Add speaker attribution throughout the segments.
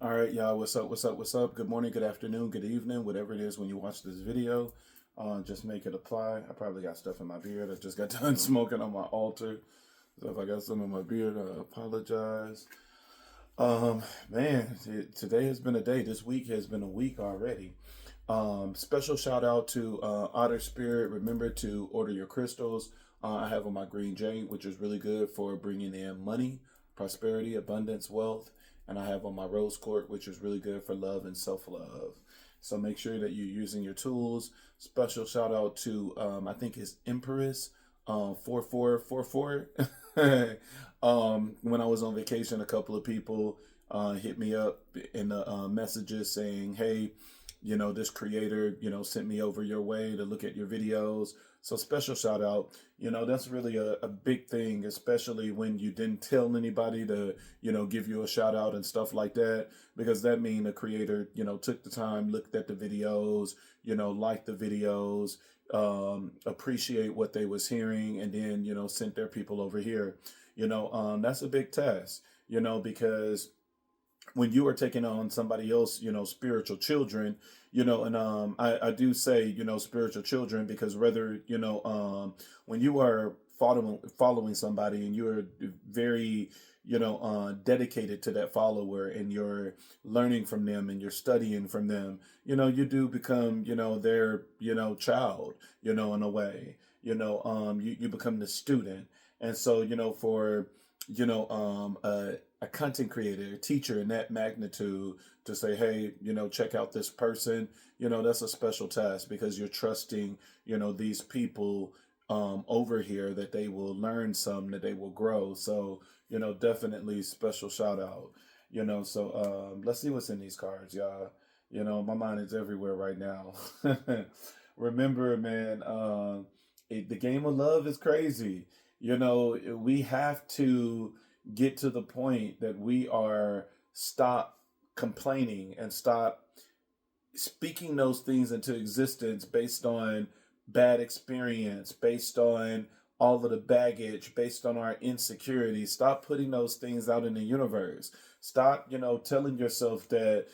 Speaker 1: All right, y'all, what's up, what's up, what's up? Good morning, good afternoon, good evening, whatever it is when you watch this video. Just make it apply. I probably got stuff in my beard. I just got done smoking on my altar. So if I got some in my beard, I apologize. Man, today has been a day. This week has been a week already. Special shout out to Otter Spirit. Remember to order your crystals. I have on my green jade, which is really good for bringing in money, prosperity, abundance, wealth. And I have on my rose quartz, which is really good for love and self-love. So make sure that you're using your tools. Special shout out to, I think it's Empress 4444. When I was on vacation, a couple of people hit me up in the messages saying, hey, this creator, sent me over your way to look at your videos. So special shout out. That's really a big thing, especially when you didn't tell anybody to, give you a shout out and stuff like that, because that means the creator, took the time, looked at the videos, liked the videos, appreciate what they was hearing, and then, sent their people over here. That's a big task, because when you are taking on somebody else, spiritual children, and I do say, spiritual children, because whether, when you are following somebody and you're very, dedicated to that follower and you're learning from them and you're studying from them, you do become, their, child, in a way, you become the student. And so, for, a content creator, a teacher in that magnitude to say, hey, check out this person, that's a special task, because you're trusting, these people over here, that they will learn some, that they will grow. So, definitely special shout out, so let's see what's in these cards, y'all. My mind is everywhere right now. Remember, man, the game of love is crazy. We have to get to the point that we are stop complaining and stop speaking those things into existence based on bad experience, based on all of the baggage, based on our insecurity. Stop putting those things out in the universe. Stop, telling yourself that,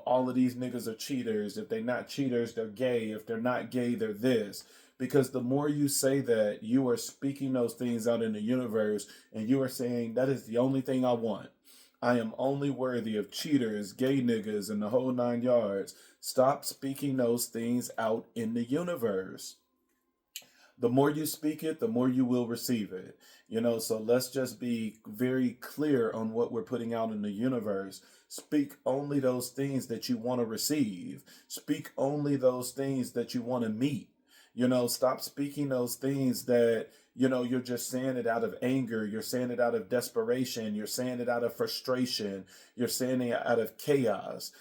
Speaker 1: all of these niggas are cheaters. If they're not cheaters, they're gay. If they're not gay, they're this. Because the more you say that, you are speaking those things out in the universe, and you are saying, that is the only thing I want. I am only worthy of cheaters, gay niggas, and the whole 9 yards. Stop speaking those things out in the universe. The more you speak it, the more you will receive it. So let's just be very clear on what we're putting out in the universe. Speak only those things that you want to receive. Speak only those things that you want to meet. Stop speaking those things that, you're just saying it out of anger. You're saying it out of desperation. You're saying it out of frustration. You're saying it out of chaos.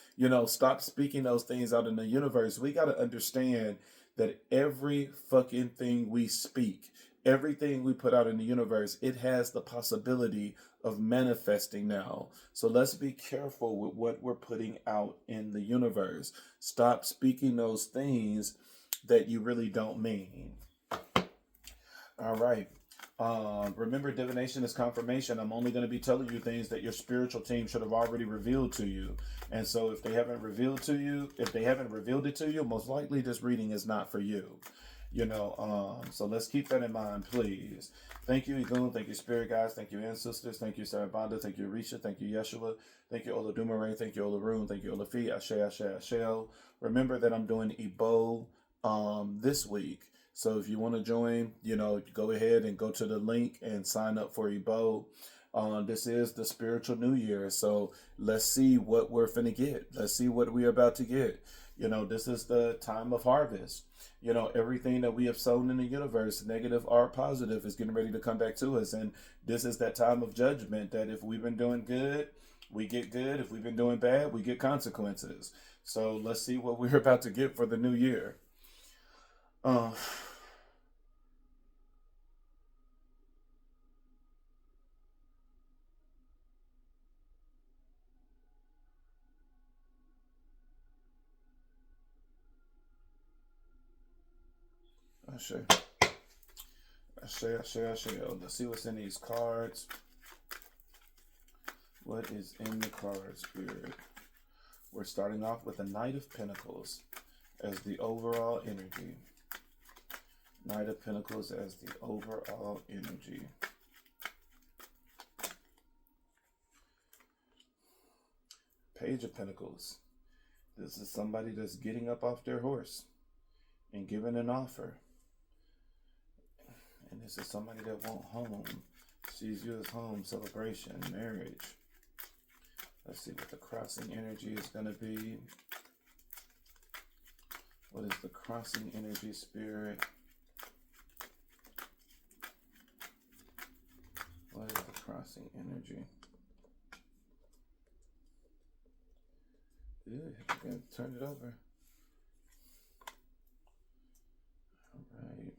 Speaker 1: Stop speaking those things out in the universe. We got to understand that every fucking thing we speak, everything we put out in the universe, it has the possibility of manifesting now. So let's be careful with what we're putting out in the universe. Stop speaking those things that you really don't mean. All right. Remember, divination is confirmation. I'm only going to be telling you things that your spiritual team should have already revealed to you. And so if they haven't revealed it to you, most likely this reading is not for you. So let's keep that in mind, please. Thank you, Egun. Thank you, Spirit Guides. Thank you, Ancestors. Thank you, Sarabanda. Thank you, Risha. Thank you, Yeshua. Thank you, Oladumare. Thank you, Olarun. Thank you, Olafi. Ashe, Ashe, Ashe. Remember that I'm doing Ebo this week. So if you want to join, go ahead and go to the link and sign up for Ebo. This is the spiritual new year. So let's see what we're finna get. Let's see what we're about to get. This is the time of harvest. Everything that we have sown in the universe, negative or positive, is getting ready to come back to us. And this is that time of judgment, that if we've been doing good, we get good. If we've been doing bad, we get consequences. So let's see what we're about to get for the new year. Ashe. Let's see what's in these cards. What is in the card, Spirit? We're starting off with the Knight of Pentacles as the overall energy. Knight of Pentacles as the overall energy. Page of Pentacles. This is somebody that's getting up off their horse and giving an offer. And this is somebody that wants home. Sees you as home, celebration, marriage. Let's see what the crossing energy is going to be. What is the crossing energy, Spirit? What is the crossing energy? Yeah, you're going to turn it over. All right.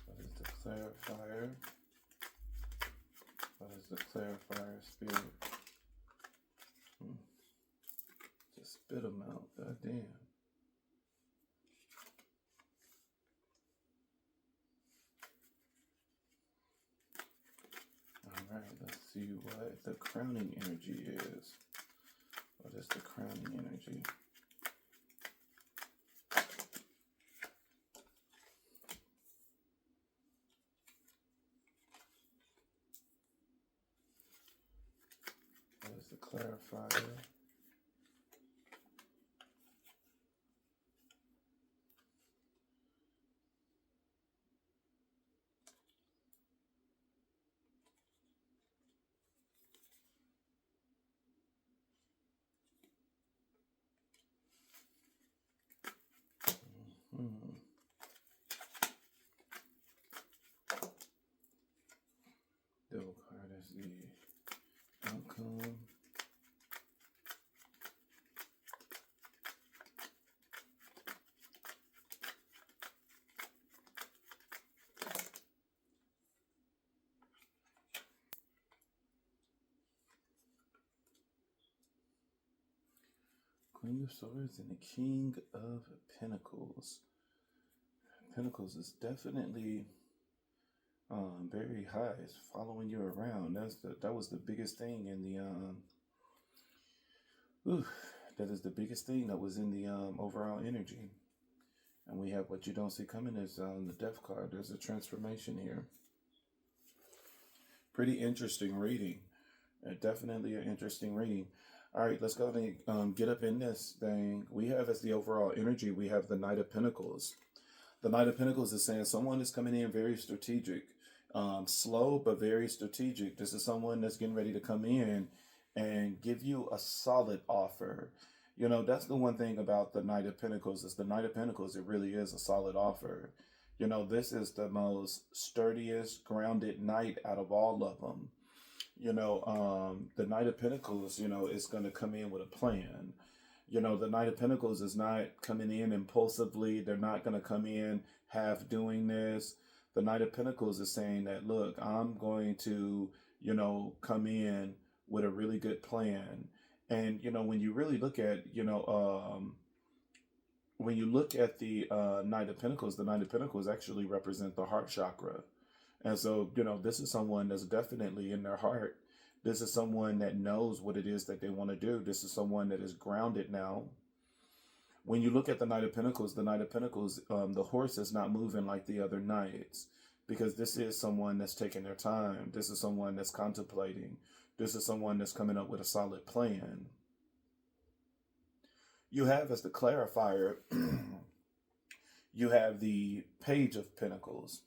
Speaker 1: What is the clarifier? What is the clarifier, Spirit? Just spit them out, goddamn. Alright, let's see what the crowning energy is. What is the crowning energy? What is the clarifier? Devil card is the outcome. Queen of Swords and the King of Pentacles. Pentacles is definitely very high. It's following you around. That was the biggest thing in the that is the biggest thing that was in the overall energy. And we have what you don't see coming is the Death card. There's a transformation here. Pretty interesting reading. Definitely an interesting reading. All right, let's go ahead and get up in this thing. We have as the overall energy, we have the Knight of Pentacles. The Knight of Pentacles is saying someone is coming in very strategic. Slow, but very strategic. This is someone that's getting ready to come in and give you a solid offer. You know, that's the one thing about the Knight of Pentacles is the Knight of Pentacles, it really is a solid offer. You know, this is the most sturdiest, grounded knight out of all of them. You know, the Knight of Pentacles, you know, is going to come in with a plan. You know, the Knight of Pentacles is not coming in impulsively. They're not going to come in half doing this. The Knight of Pentacles is saying that, look, I'm going to, you know, come in with a really good plan. And, you know, when you really look at, you know, when you look at the Knight of Pentacles, the Knight of Pentacles actually represent the heart chakra. And so, you know, this is someone that's definitely in their heart. This is someone that knows what it is that they want to do. This is someone that is grounded now. When you look at the Knight of Pentacles, the horse is not moving like the other knights because this is someone that's taking their time. This is someone that's contemplating. This is someone that's coming up with a solid plan. You have as the clarifier, you have the Page of Pentacles.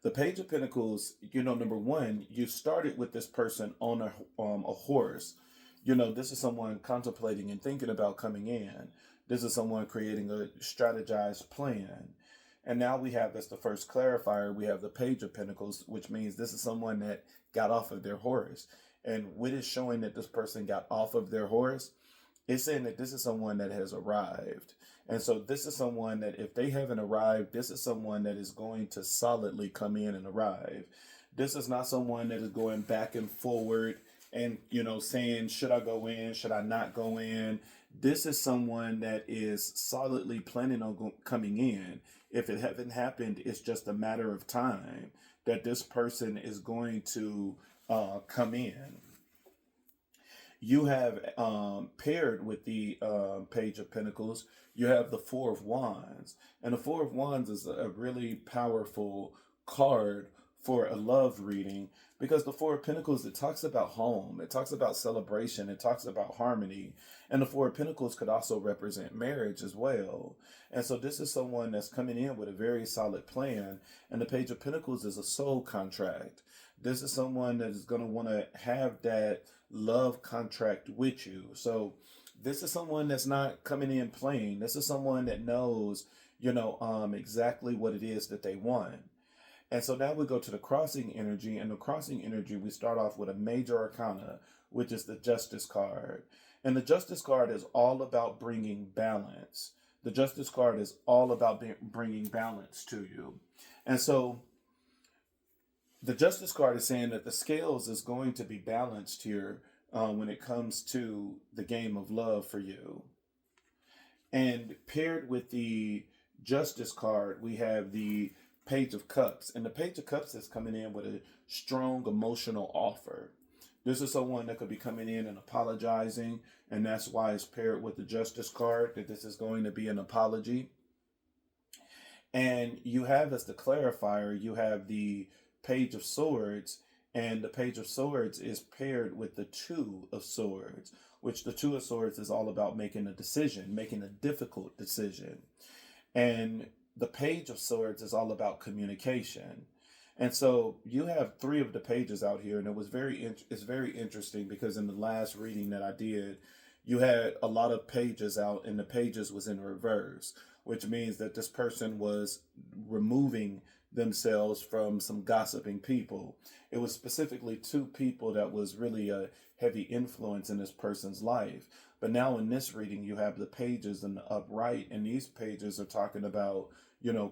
Speaker 1: The Page of Pentacles, you know, number one, you started with this person on a horse. You know, this is someone contemplating and thinking about coming in. This is someone creating a strategized plan. And now we have as the first clarifier, we have the Page of Pentacles, which means this is someone that got off of their horse. And what is showing that this person got off of their horse, it's saying that this is someone that has arrived. And so this is someone that if they haven't arrived, this is someone that is going to solidly come in and arrive. This is not someone that is going back and forward and, you know, saying, should I go in? Should I not go in? This is someone that is solidly planning on coming in. If it hasn't happened, it's just a matter of time. that this person is going to come in. You have paired with the Page of Pentacles, you have the Four of Wands. And the Four of Wands is a really powerful card for a love reading, because the Four of Pentacles, it talks about home, it talks about celebration, it talks about harmony. And the Four of Pentacles could also represent marriage as well. And so this is someone that's coming in with a very solid plan. And the Page of Pentacles is a soul contract. This is someone that is going to want to have that love contract with you. So this is someone that's not coming in plain. This is someone that knows, exactly what it is that they want. And so now we go to the crossing energy. And the crossing energy, we start off with a major arcana, which is the Justice card. And the Justice card is all about bringing balance. The Justice card is all about bringing balance to you. And so the Justice card is saying that the scales is going to be balanced here when it comes to the game of love for you. And paired with the Justice card, we have the Page of Cups. And the Page of Cups is coming in with a strong emotional offer. This is someone that could be coming in and apologizing. And that's why it's paired with the Justice card, that this is going to be an apology. And you have, as the clarifier, you have the Page of Swords, and the Page of Swords is paired with the Two of Swords, which the Two of Swords is all about making a decision, making a difficult decision. And the Page of Swords is all about communication. And so you have three of the pages out here, and it's very interesting, because in the last reading that I did, you had a lot of pages out, and the pages was in reverse, which means that this person was removing themselves from some gossiping people. It was specifically two people that was really a heavy influence in this person's life. But now in this reading, you have the pages in the upright, and these pages are talking about,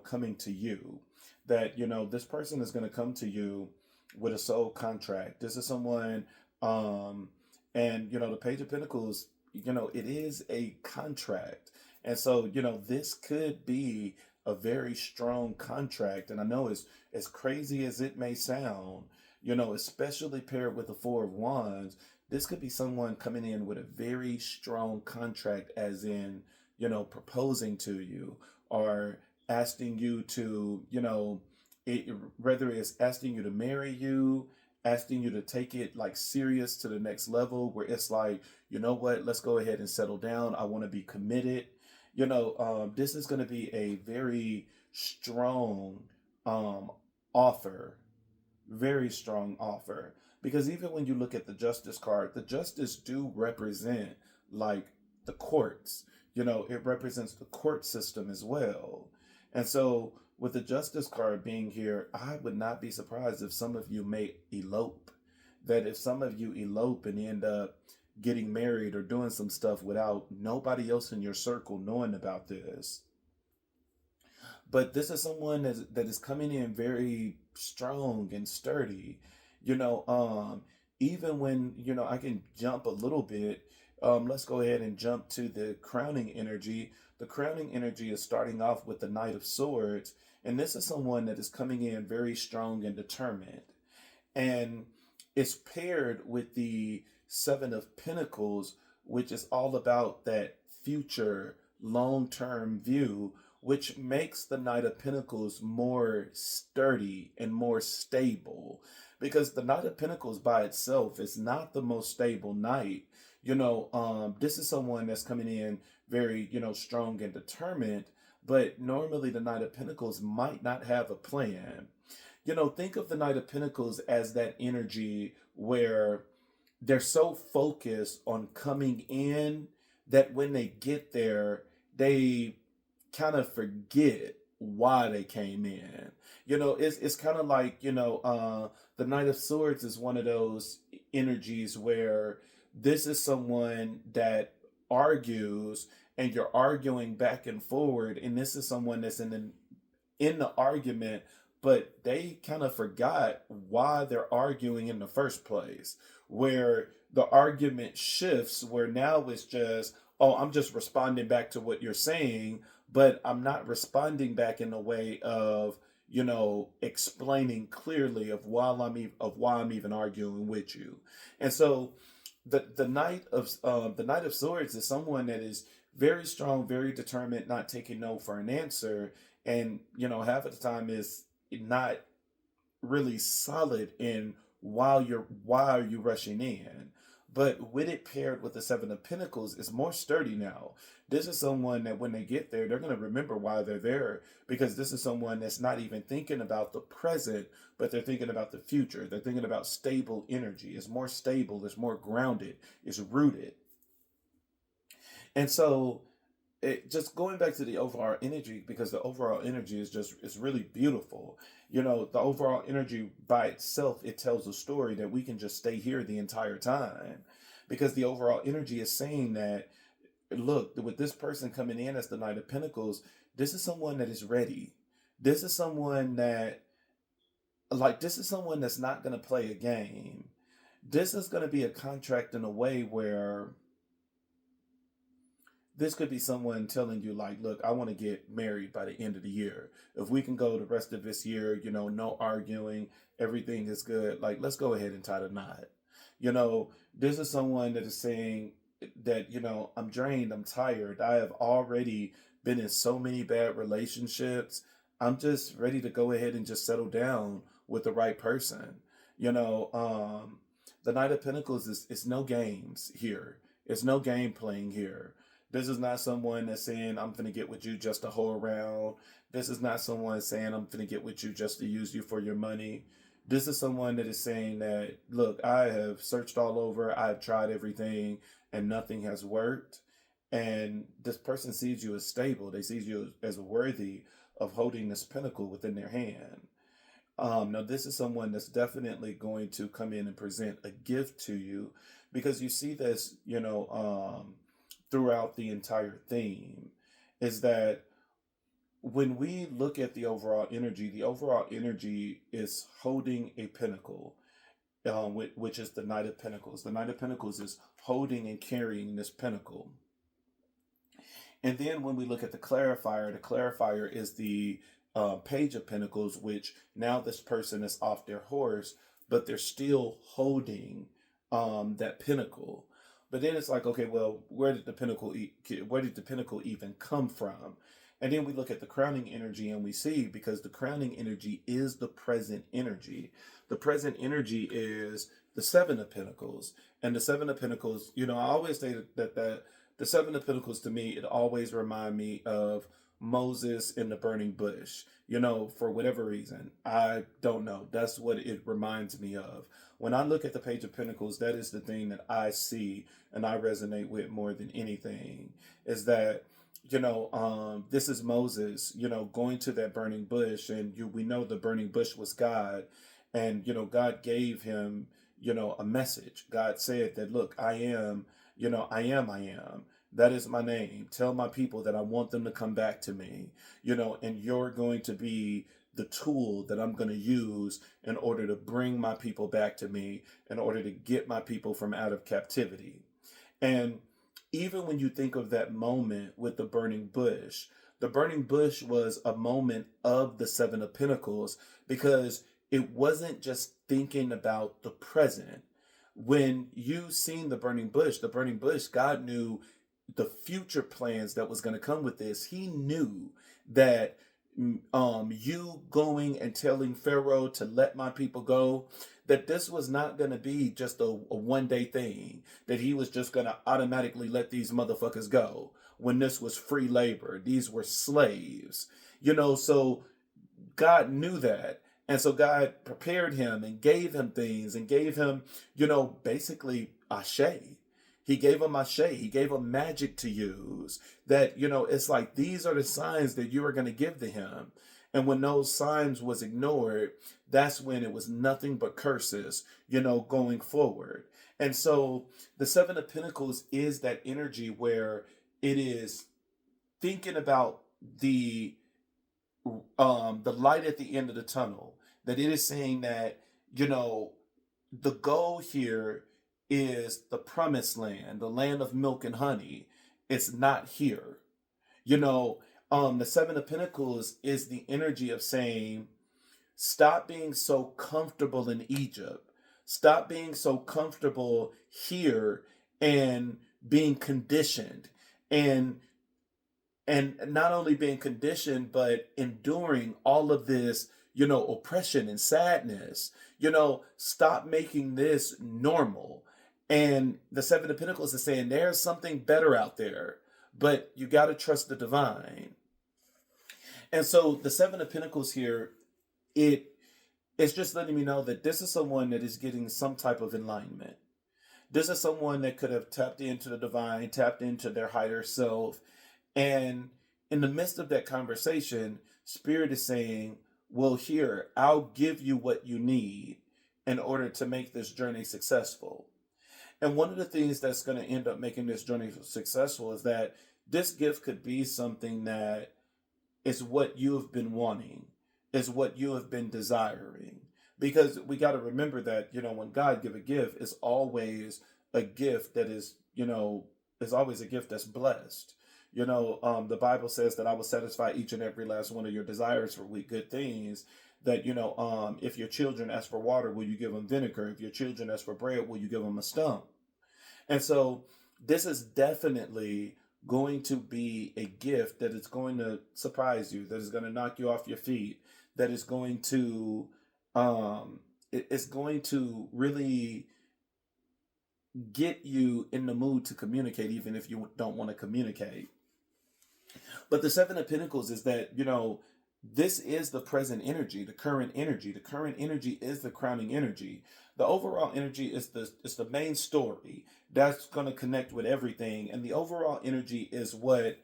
Speaker 1: coming to you. That, this person is going to come to you with a soul contract. This is someone, and, the Page of Pentacles, it is a contract. And so, this could be a very strong contract. And I know as crazy as it may sound, especially paired with the Four of Wands, this could be someone coming in with a very strong contract, as in, proposing to you, or asking you to, whether it's asking you to marry you, asking you to take it like serious to the next level, where it's like, let's go ahead and settle down. I want to be committed. This is going to be a very strong offer, very strong offer. Because even when you look at the Justice card, the Justice do represent like the courts. It represents the court system as well. And so with the Justice card being here, I would not be surprised if some of you may elope. That if some of you elope and end up getting married or doing some stuff without nobody else in your circle knowing about this. But this is someone that is coming in very strong and sturdy. Even when, I can jump a little bit. Let's go ahead and jump to the crowning energy. The crowning energy is starting off with the Knight of Swords. And this is someone that is coming in very strong and determined. And it's paired with the Seven of Pentacles, which is all about that future long-term view, which makes the Knight of Pentacles more sturdy and more stable. Because the Knight of Pentacles by itself is not the most stable knight. This is someone that's coming in very, strong and determined, but normally the Knight of Pentacles might not have a plan. Think of the Knight of Pentacles as that energy where they're so focused on coming in that when they get there, they kind of forget why they came in. It's kind of like, the Knight of Swords is one of those energies where this is someone that argues, and you're arguing back and forward, and this is someone that's in the argument, but they kind of forgot why they're arguing in the first place, where the argument shifts, where now it's just, oh, I'm just responding back to what you're saying, but I'm not responding back in the way of, explaining clearly of why I'm even arguing with you. And so the Knight of Swords is someone that is very strong, very determined, not taking no for an answer, and half of the time is not really solid in why are you rushing in. But with it paired with the Seven of Pentacles, is more sturdy now. This is someone that when they get there, they're going to remember why they're there, because this is someone that's not even thinking about the present, but they're thinking about the future. They're thinking about stable energy. It's more stable, it's more grounded, it's rooted. And so just going back to the overall energy, because the overall energy is really beautiful. The overall energy by itself, it tells a story that we can just stay here the entire time, because the overall energy is saying that, look, with this person coming in as the Knight of Pentacles, this is someone that is ready. This is someone that, this is someone that's not going to play a game. This is going to be a contract in a way where this could be someone telling you, like, look, I want to get married by the end of the year. If we can go the rest of this year, no arguing, everything is good, like, let's go ahead and tie the knot. This is someone that is saying that, I'm drained, I'm tired, I have already been in so many bad relationships. I'm just ready to go ahead and just settle down with the right person. The Knight of Pentacles is no games here. It's no game playing here. This is not someone that's saying, I'm going to get with you just to hold around. This is not someone saying, I'm going to get with you just to use you for your money. This is someone that is saying that, look, I have searched all over, I've tried everything, and nothing has worked. And this person sees you as stable. They see you as worthy of holding this pinnacle within their hand. Now, this is someone that's definitely going to come in and present a gift to you, because you see this, throughout the entire theme, is that when we look at the overall energy is holding a pinnacle, which is the Knight of Pentacles. The Knight of Pentacles is holding and carrying this pinnacle. And then when we look at the clarifier is the Page of Pentacles, which now this person is off their horse, but they're still holding that pinnacle. But then it's like, okay, well, where did the pinnacle even come from? And then we look at the crowning energy and we see, because the crowning energy is the present energy. The present energy is the Seven of Pentacles. And the Seven of Pentacles, I always say that the Seven of Pentacles, to me, it always reminds me of Moses in the burning bush. For whatever reason, I don't know. That's what it reminds me of. When I look at the Page of Pentacles, that is the thing that I see and I resonate with more than anything, is that, this is Moses, going to that burning bush, and we know the burning bush was God, and, God gave him, a message. God said that, look, I am. I am. That is my name. Tell my people that I want them to come back to me, and you're going to be the tool that I'm going to use in order to bring my people back to me, in order to get my people from out of captivity. And even when you think of that moment with the burning bush was a moment of the Seven of Pentacles, because it wasn't just thinking about the present. When you seen the burning bush, God knew the future plans that was going to come with this. He knew that you going and telling Pharaoh to let my people go, that this was not going to be just a one-day thing, that he was just going to automatically let these motherfuckers go, when this was free labor. These were slaves, so God knew that. And so God prepared him and gave him things and gave him, basically ashe. He gave him ashe. He gave him magic to use, that, it's like, these are the signs that you are going to give to him. And when those signs was ignored, that's when it was nothing but curses, going forward. And so the Seven of Pentacles is that energy where it is thinking about the light at the end of the tunnel, that it is saying that, the goal here is the promised land, the land of milk and honey. It's not here. The Seven of Pentacles is the energy of saying, Stop being so comfortable in Egypt. Stop being so comfortable here and being conditioned and not only being conditioned but enduring all of this, oppression and sadness. Stop making this normal. And the Seven of Pentacles is saying there's something better out there, but you got to trust the divine. And so the Seven of Pentacles here, it's just letting me know that this is someone that is getting some type of enlightenment. This is someone that could have tapped into the divine, tapped into their higher self. And in the midst of that conversation, Spirit is saying, well, here, I'll give you what you need in order to make this journey successful. And one of the things that's going to end up making this journey successful is that this gift could be something that is what you have been wanting, is what you have been desiring. Because we got to remember that, when God give a gift, it's always a gift that is always a gift that's blessed. The Bible says that I will satisfy each and every last one of your desires for good things. That, if your children ask for water, will you give them vinegar? If your children ask for bread, will you give them a stump? And so this is definitely going to be a gift that is going to surprise you, that is going to knock you off your feet, that is going to it's going to really get you in the mood to communicate, even if you don't want to communicate. But the Seven of Pentacles is that, this is the present energy, the current energy. The current energy is the crowning energy. The overall energy is the main story that's going to connect with everything. And the overall energy is what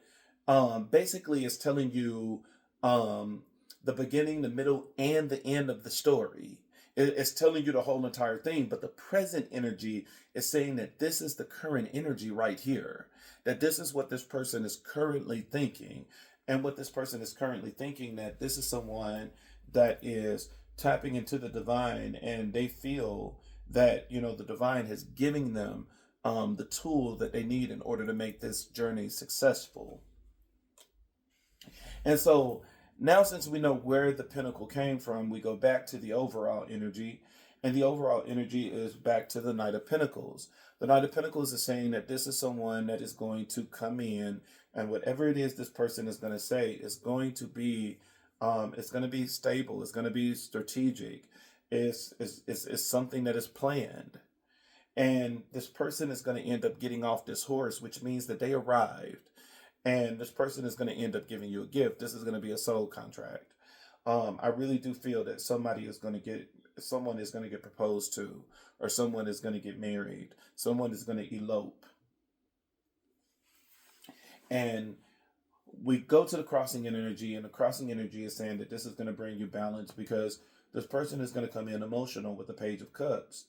Speaker 1: basically is telling you the beginning, the middle, and the end of the story. It's telling you the whole entire thing. But the present energy is saying that this is the current energy right here. That this is what this person is currently thinking. And what this person is currently thinking, that this is someone that is tapping into the divine, and they feel that, the divine has given them the tool that they need in order to make this journey successful. And so now, since we know where the pentacle came from, we go back to the overall energy. And the overall energy is back to the Knight of Pentacles. The Knight of Pentacles is saying that this is someone that is going to come in, and whatever it is this person is going to say is going to be, it's going to be stable. It's going to be strategic. It's something that is planned. And this person is going to end up getting off this horse, which means that they arrived. And this person is going to end up giving you a gift. This is going to be a soul contract. I really do feel that someone is going to get proposed to, or someone is going to get married. Someone is going to elope. And we go to the crossing energy, and the crossing energy is saying that this is going to bring you balance, because this person is going to come in emotional with the Page of Cups.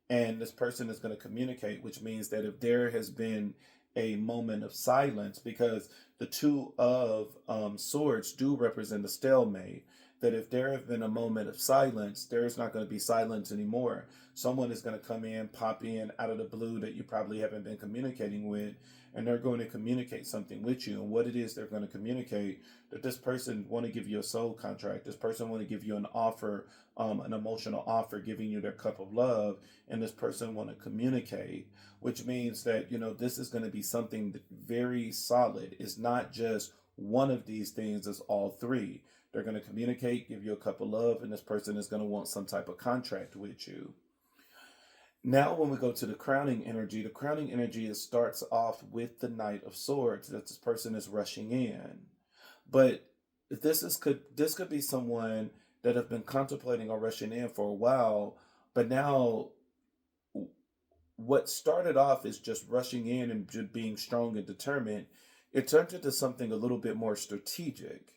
Speaker 1: And this person is going to communicate, which means that if there has been a moment of silence, because the Two of Swords do represent a stalemate, that if there have been a moment of silence, there's not going to be silence anymore. Someone is going to come in, pop in out of the blue that you probably haven't been communicating with, and they're going to communicate something with you. And what it is they're going to communicate, that this person want to give you a soul contract. This person want to give you an offer, an emotional offer, giving you their cup of love. And this person want to communicate, which means that, this is going to be something that very solid. It's not just one of these things, it's all three. They're going to communicate, give you a cup of love, and this person is going to want some type of contract with you. Now, when we go to the crowning energy starts off with the Knight of Swords, that this person is rushing in. But this could be someone that have been contemplating or rushing in for a while, but now what started off as just rushing in and just being strong and determined, it turned into something a little bit more strategic.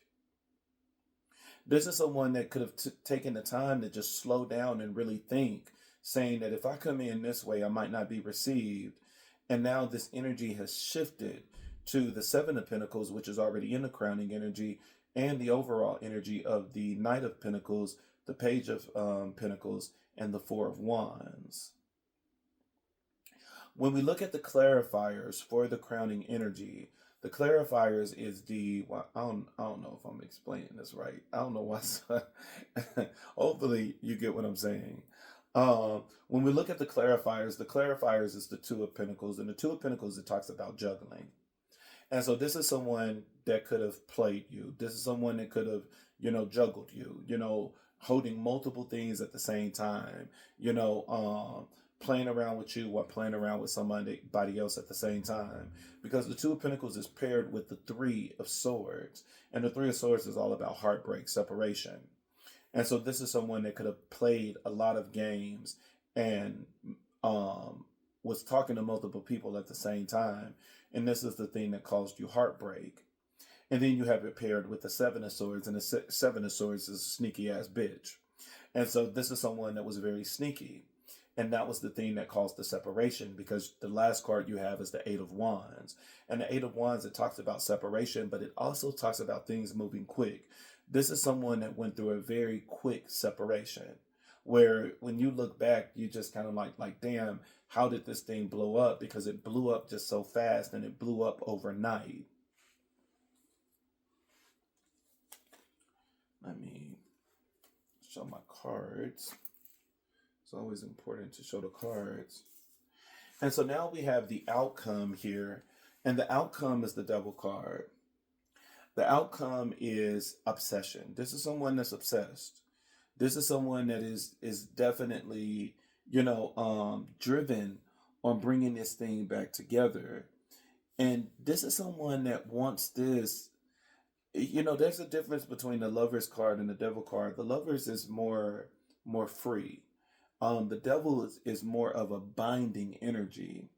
Speaker 1: This is someone that could have taken the time to just slow down and really think, saying that if I come in this way, I might not be received. And now this energy has shifted to the Seven of Pentacles, which is already in the crowning energy, and the overall energy of the Knight of Pentacles, the Page of Pentacles, and the Four of Wands. When we look at the clarifiers for the crowning energy, The clarifiers is the, well, I don't know if I'm explaining this right. I don't know why. Hopefully you get what I'm saying. When we look at the clarifiers is the Two of Pentacles, and the Two of Pentacles, it talks about juggling. And so this is someone that could have played you. This is someone that could have, juggled you, holding multiple things at the same time, playing around with you while playing around with somebody else at the same time. Because the Two of Pentacles is paired with the Three of Swords. And the Three of Swords is all about heartbreak, separation. And so this is someone that could have played a lot of games and was talking to multiple people at the same time. And this is the thing that caused you heartbreak. And then you have it paired with the Seven of Swords, and the Seven of Swords is a sneaky ass bitch. And so this is someone that was very sneaky. And that was the thing that caused the separation, because the last card you have is the Eight of Wands. And the Eight of Wands, it talks about separation, but it also talks about things moving quick. This is someone that went through a very quick separation, where when you look back, you just kind of like, damn, how did this thing blow up? Because it blew up just so fast, and it blew up overnight. Let me show my cards. It's always important to show the cards. And so now we have the outcome here, and the outcome is the Devil card. The outcome is obsession. This is someone that's obsessed. This is someone that is definitely, driven on bringing this thing back together. And this is someone that wants this. There's a difference between the Lover's card and the Devil card. The Lover's is more free. The Devil is more of a binding energy.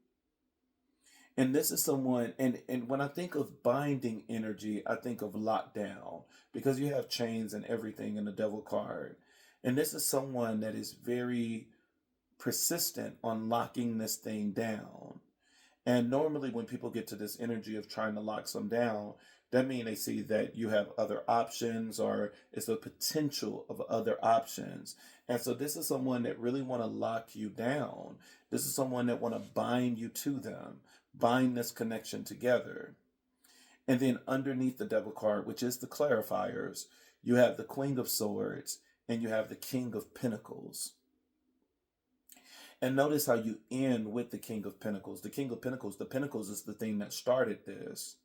Speaker 1: And this is someone, and when I think of binding energy, I think of lockdown, because you have chains and everything in the Devil card. And this is someone that is very persistent on locking this thing down. And normally when people get to this energy of trying to lock some down, that means they see that you have other options, or it's a potential of other options. And so this is someone that really want to lock you down. This is someone that want to bind you to them, bind this connection together. And then underneath the Devil card, which is the clarifiers, you have the Queen of Swords and you have the King of Pentacles. And notice how you end with the King of Pentacles. The King of Pentacles, the Pentacles is the thing that started this.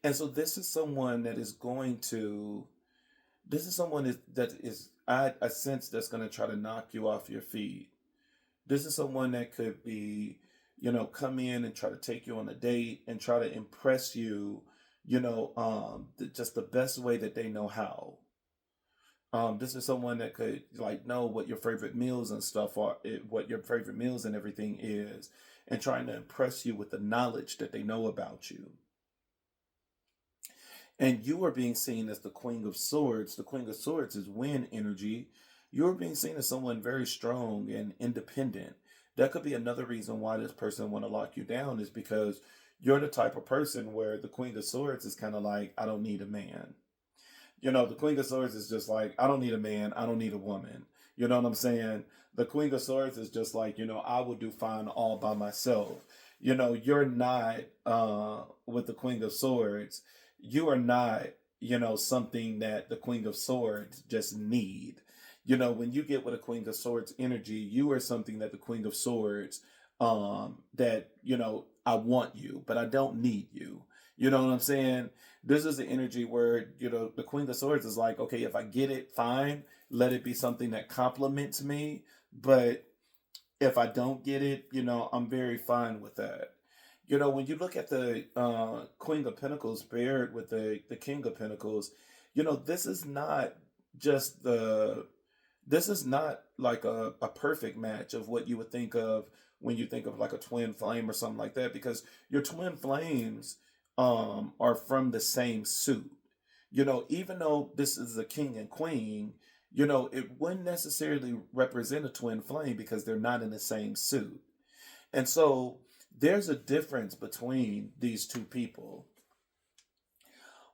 Speaker 1: And so this is someone that is going to, I sense that's going to try to knock you off your feet. This is someone that could be, come in and try to take you on a date and try to impress you, just the best way that they know how. This is someone that could know what your favorite meals and stuff are, what your favorite meals and everything is, and trying to impress you with the knowledge that they know about you. And you are being seen as the Queen of Swords. The Queen of Swords is wind energy. You're being seen as someone very strong and independent. That could be another reason why this person want to lock you down, is because you're the type of person where the Queen of Swords is kind of like, I don't need a man. The Queen of Swords is just like, I don't need a man. I don't need a woman. You know what I'm saying? The Queen of Swords is just like, I will do fine all by myself. You're not, with the Queen of Swords, you are not, something that the Queen of Swords just need. When you get with a Queen of Swords energy, you are something that the Queen of Swords, that, I want you, but I don't need you. You know what I'm saying? This is the energy where, the Queen of Swords is like, okay, if I get it, fine. Let it be something that compliments me. But if I don't get it, I'm very fine with that. When you look at the Queen of Pentacles paired with the King of Pentacles, this is not just this is not like a perfect match of what you would think of when you think of like a twin flame or something like that, because your twin flames are from the same suit. Even though this is a king and queen, it wouldn't necessarily represent a twin flame because they're not in the same suit. And so there's a difference between these two people.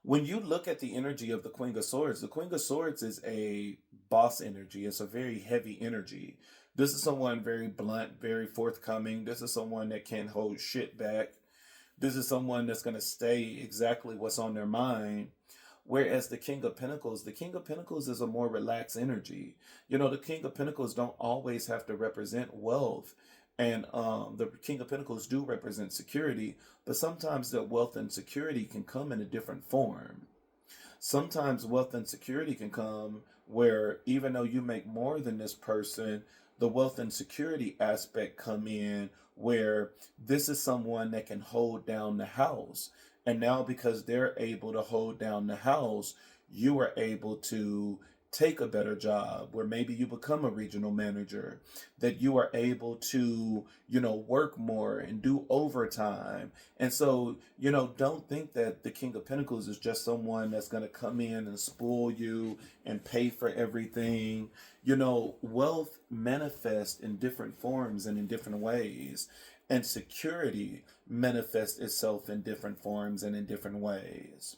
Speaker 1: When you look at the energy of the Queen of Swords is a boss energy. It's a very heavy energy. This is someone very blunt, very forthcoming. This is someone that can't hold shit back. This is someone that's going to stay exactly what's on their mind. Whereas the King of Pentacles is a more relaxed energy. You know, the King of Pentacles don't always have to represent wealth. And the King of Pentacles do represent security, but sometimes the wealth and security can come in a different form. Sometimes wealth and security can come where even though you make more than this person, the wealth and security aspect come in where this is someone that can hold down the house. And now because they're able to hold down the house, you are able to take a better job where maybe you become a regional manager, that you are able to, work more and do overtime. And so, don't think that the King of Pentacles is just someone that's going to come in and spoil you and pay for everything. Wealth manifests in different forms and in different ways, and security manifests itself in different forms and in different ways.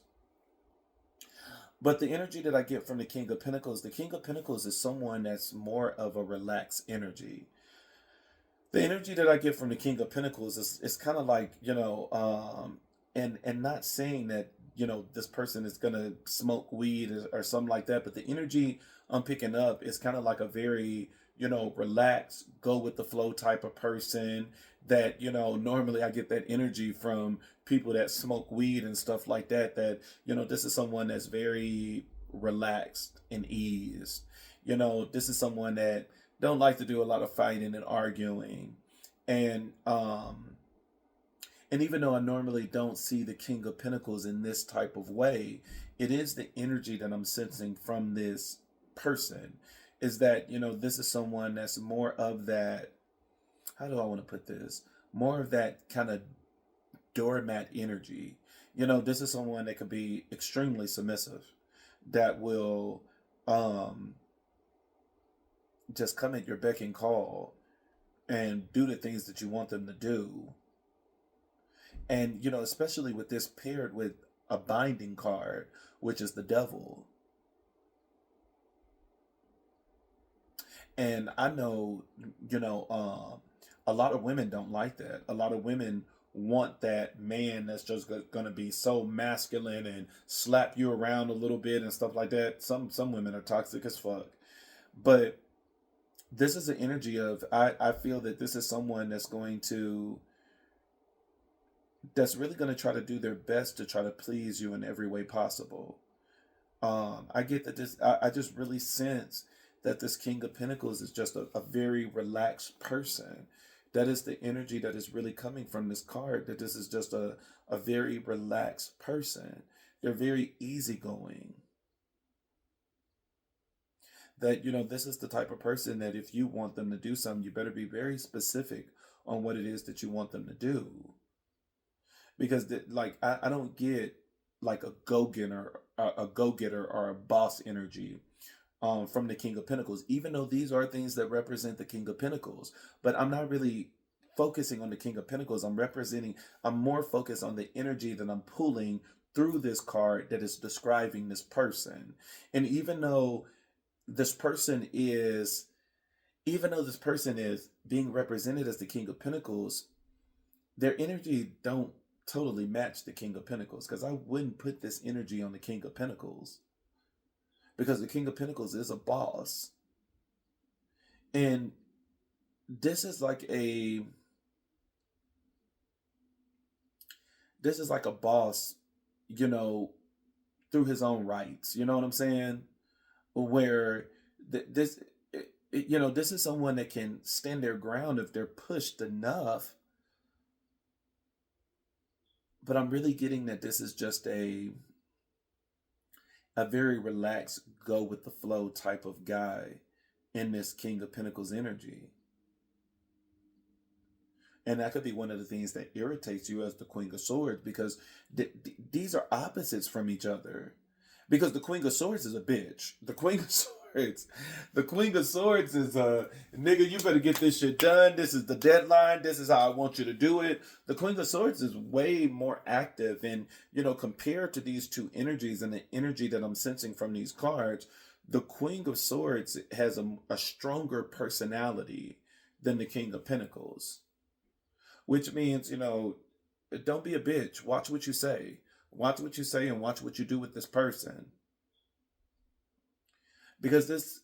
Speaker 1: But the energy that I get from the King of Pentacles is someone that's more of a relaxed energy. The energy that I get from the King of Pentacles is kind of like, and not saying that, this person is gonna smoke weed or something like that, but the energy I'm picking up is kind of like a very, relaxed, go with the flow type of person that, normally I get that energy from people that smoke weed and stuff like that, this is someone that's very relaxed and eased. This is someone that don't like to do a lot of fighting and arguing. And even though I normally don't see the King of Pentacles in this type of way, it is the energy that I'm sensing from this person is that, this is someone that's more of that, how do I want to put this? More of that kind of doormat energy. This is someone that could be extremely submissive, that will just come at your beck and call and do the things that you want them to do. And, especially with this paired with a binding card, which is the devil. And I know, a lot of women don't like that. A lot of women want that man that's just going to be so masculine and slap you around a little bit and stuff like that. Some women are toxic as fuck. But this is the energy of, I feel that this is someone that's really going to try to do their best to try to please you in every way possible. I get that I just really sense that this King of Pentacles is just a very relaxed person. That is the energy that is really coming from this card, that this is just a very relaxed person. They're very easygoing. That, this is the type of person that if you want them to do something, you better be very specific on what it is that you want them to do. Because I don't get like a go-getter or a boss energy from the King of Pentacles, even though these are things that represent the King of Pentacles. But I'm not really focusing on the King of Pentacles. I'm more focused on the energy that I'm pulling through this card that is describing this person. And even though this person is being represented as the King of Pentacles, their energy don't totally match the King of Pentacles, because I wouldn't put this energy on the King of Pentacles, because the King of Pentacles is a boss. And this is like a boss, through his own rights. You know what I'm saying? Where this is someone that can stand their ground if they're pushed enough. But I'm really getting that this is just a very relaxed, go with the flow type of guy in this King of Pentacles energy. And that could be one of the things that irritates you as the Queen of Swords, because these are opposites from each other. Because the Queen of Swords is a bitch. The Queen of Swords is a nigga, you better get this shit done. This is the deadline. This is how I want you to do it. The Queen of Swords is way more active. And, compared to these two energies and the energy that I'm sensing from these cards, the Queen of Swords has a stronger personality than the King of Pentacles. Which means, don't be a bitch. Watch what you say. Watch what you say and watch what you do with this person. Because this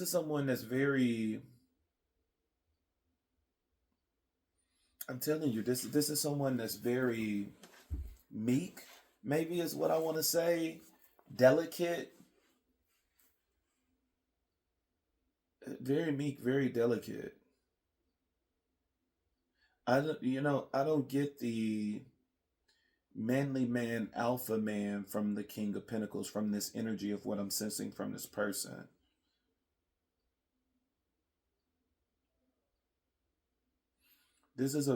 Speaker 1: is someone that's very, I'm telling you, this is someone that's very meek, maybe is what I want to say. Delicate. Very meek, very delicate. I don't get the manly man, alpha man from the King of Pentacles, from this energy of what I'm sensing from this person. This is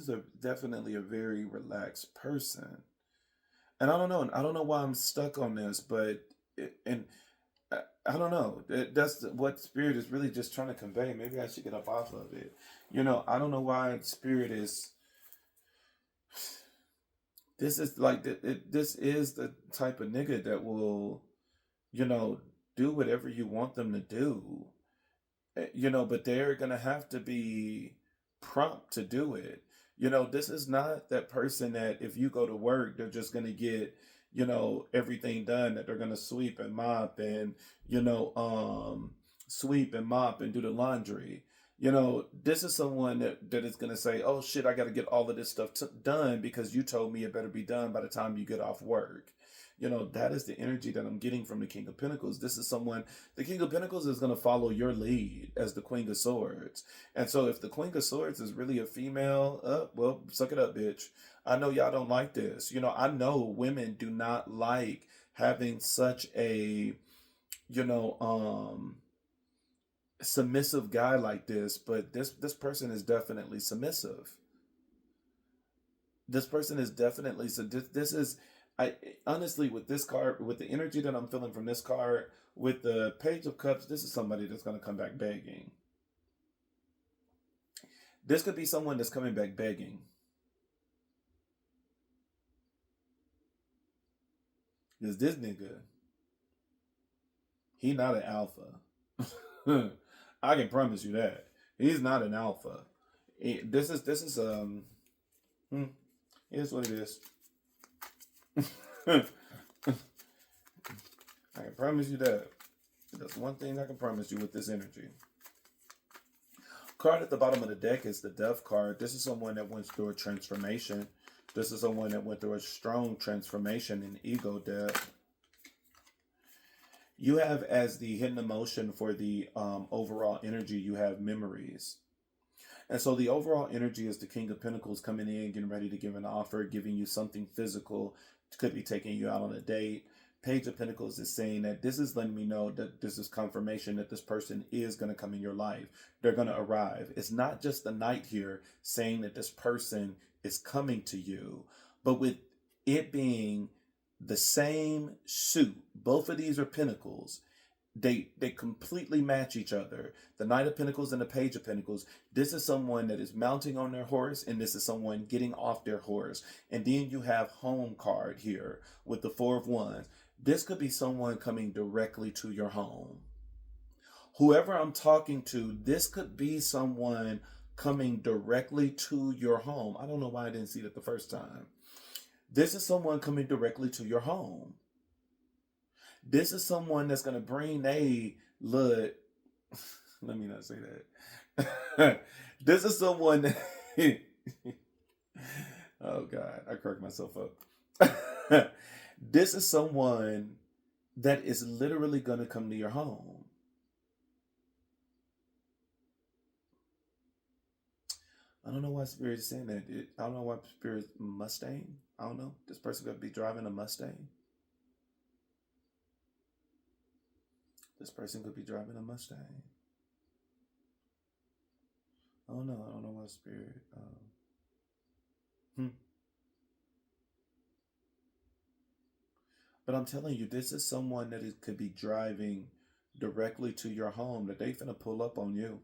Speaker 1: a definitely a very relaxed person, and I don't know why I'm stuck on this, but and I don't know. That's what Spirit is really just trying to convey. Maybe I should get up off of it. I don't know why Spirit is. This is like this is the type of nigga that will, you know, do whatever you want them to do. But they're gonna have to be prompt to do it. This is not that person that if you go to work, they're just gonna get, everything done, that they're gonna sweep and mop and do the laundry. This is someone that is gonna say, oh shit, I gotta get all of this stuff done because you told me it better be done by the time you get off work. That is the energy that I'm getting from the King of Pentacles. This is someone, the King of Pentacles is going to follow your lead as the Queen of Swords. And so if the Queen of Swords is really a female, well, suck it up, bitch. I know y'all don't like this. I know women do not like having such a, you know, um, submissive guy like this, but this person is definitely submissive. This person is definitely, so this is, I honestly, with this card, with the energy that I'm feeling from this card, with the Page of Cups, this is somebody that's going to come back begging. This could be someone that's coming back begging. Because this nigga, he not an alpha. I can promise you that. He's not an alpha. Hmm, here's what it is. I can promise you that. That's one thing I can promise you with this energy. Card at the bottom of the deck is the Death card. This is someone that went through a transformation. This is someone that went through a strong transformation in ego death. You have, as the hidden emotion for the overall energy, you have memories. And so the overall energy is the King of Pentacles coming in, getting ready to give an offer, giving you something physical. Could be taking you out on a date. Page of Pentacles is saying that this is letting me know that this is confirmation that this person is going to come in your life. They're going to arrive. It's not just the Knight here saying that this person is coming to you, but with it being the same suit, both of these are Pentacles. They completely match each other. The Knight of Pentacles and the Page of Pentacles. This is someone that is mounting on their horse, and this is someone getting off their horse. And then you have home card here with the Four of Wands. This could be someone coming directly to your home. Whoever I'm talking to, this could be someone coming directly to your home. I don't know why I didn't see that the first time. This is someone coming directly to your home. This is someone that's going to bring a look. Let me not say that. This is someone that, oh God, I cracked myself up. This is someone that is literally going to come to your home. I don't know why Spirit is saying that. I don't know why Spirit Mustang. I don't know. This person could be driving a Mustang. This person could be driving a Mustang. I don't know. I don't know why Spirit. But I'm telling you, this is someone that could be driving directly to your home, that they finna pull up on you.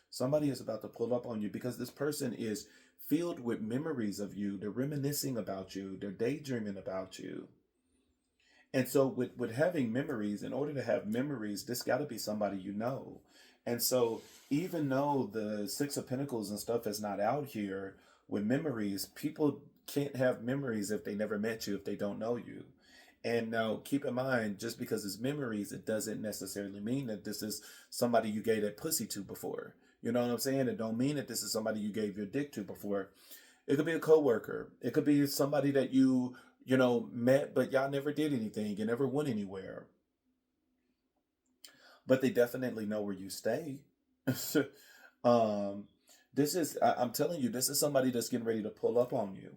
Speaker 1: Somebody is about to pull up on you because this person is filled with memories of you. They're reminiscing about you. They're daydreaming about you. And so with having memories, in order to have memories, this got to be somebody you know. And so even though the Six of Pentacles and stuff is not out here, With memories, people can't have memories if they never met you, if they don't know you. And now keep in mind, just because it's memories, it doesn't necessarily mean that this is somebody you gave that pussy to before. You know what I'm saying? It don't mean that this is somebody you gave your dick to before. It could be a coworker. It could be somebody that you met, but y'all never did anything. You never went anywhere. But they definitely know where you stay. um, I'm telling you, this is somebody that's getting ready to pull up on you.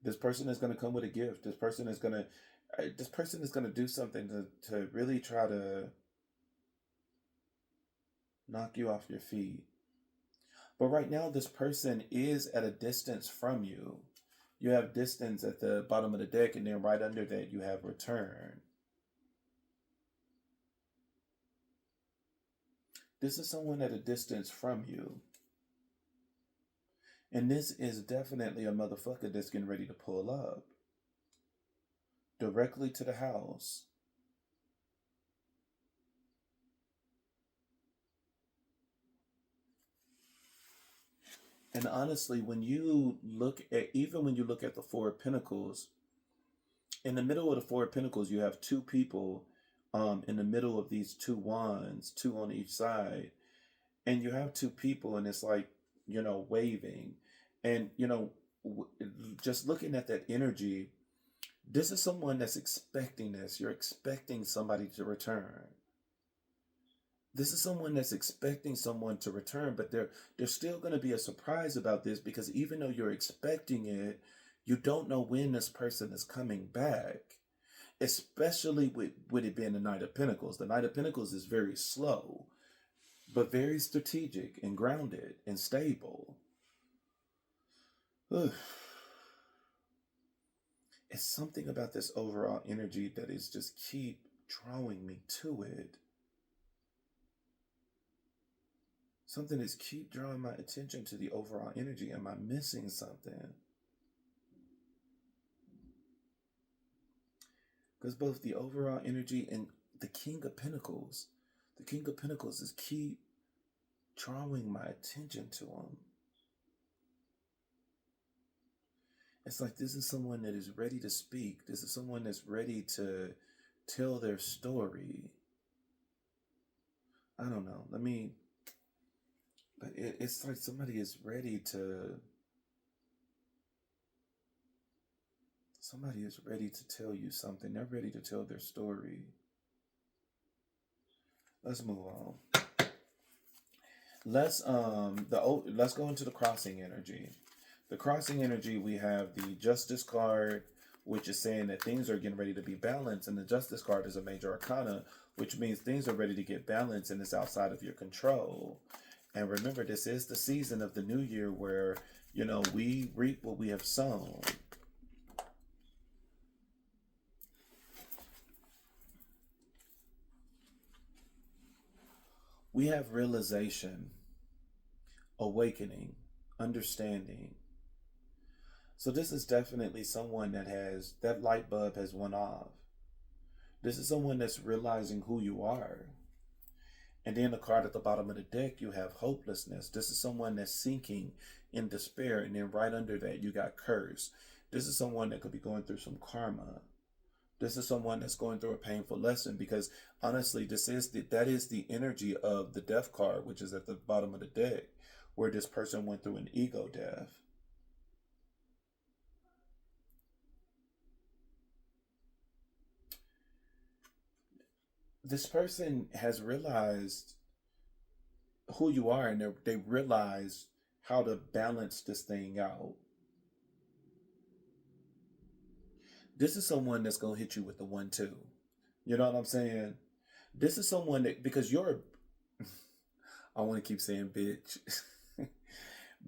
Speaker 1: This person is going to come with a gift. This person is going to do something to really try to knock you off your feet. But right now, this person is at a distance from you. You have distance at the bottom of the deck, and then right under that, you have return. This is someone at a distance from you. And this is definitely a motherfucker that's getting ready to pull up directly to the house. And honestly, even when you look at the Four of Pentacles, in the middle of the Four of Pentacles, you have two people in the middle of these two wands, two on each side. And you have two people, and it's like, waving. And, just looking at that energy, this is someone that's expecting this. You're expecting somebody to return. This is someone that's expecting someone to return, but there's still going to be a surprise about this, because even though you're expecting it, you don't know when this person is coming back. Especially with it being the Knight of Pentacles. The Knight of Pentacles is very slow, but very strategic and grounded and stable. Ugh. It's something about this overall energy that is just keep drawing me to it. Something is keep drawing my attention to the overall energy. Am I missing something? Because both the overall energy and the King of Pentacles is keep drawing my attention to him. It's like this is someone that is ready to speak. This is someone that's ready to tell their story. I don't know. But it's like somebody is ready to tell you something. They're ready to tell their story. Let's move on. Let's go into the crossing energy. The crossing energy, we have the Justice card, which is saying that things are getting ready to be balanced, and the Justice card is a major arcana, which means things are ready to get balanced and it's outside of your control. And remember, this is the season of the new year where, we reap what we have sown. We have realization, awakening, understanding. So this is definitely someone that light bulb has went off. This is someone that's realizing who you are. And then the card at the bottom of the deck, you have hopelessness. This is someone that's sinking in despair. And then right under that, you got curse. This is someone that could be going through some karma. This is someone that's going through a painful lesson, because honestly, that is the energy of the death card, which is at the bottom of the deck, where this person went through an ego death. This person has realized who you are, and they realize how to balance this thing out. This is someone that's going to hit you with the 1-2. You know what I'm saying? This is someone that, because I want to keep saying bitch.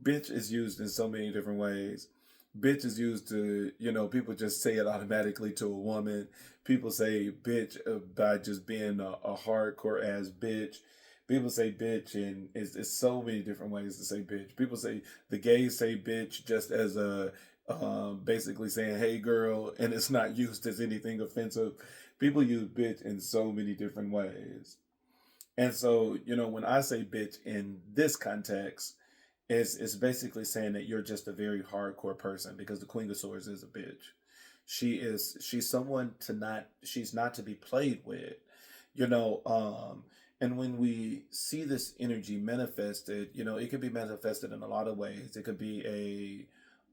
Speaker 1: Bitch is used in so many different ways. Bitch is used to, people just say it automatically to a woman. People say bitch by just being a hardcore ass bitch. People say bitch, and it's so many different ways to say bitch. People say, the gays say bitch just as a basically saying, hey girl, and it's not used as anything offensive. People use bitch in so many different ways. And so, when I say bitch in this context, it's basically saying that you're just a very hardcore person, because the Queen of Swords is a bitch. She's someone she's not to be played with, you know. And when we see this energy manifested, it could be manifested in a lot of ways. It could be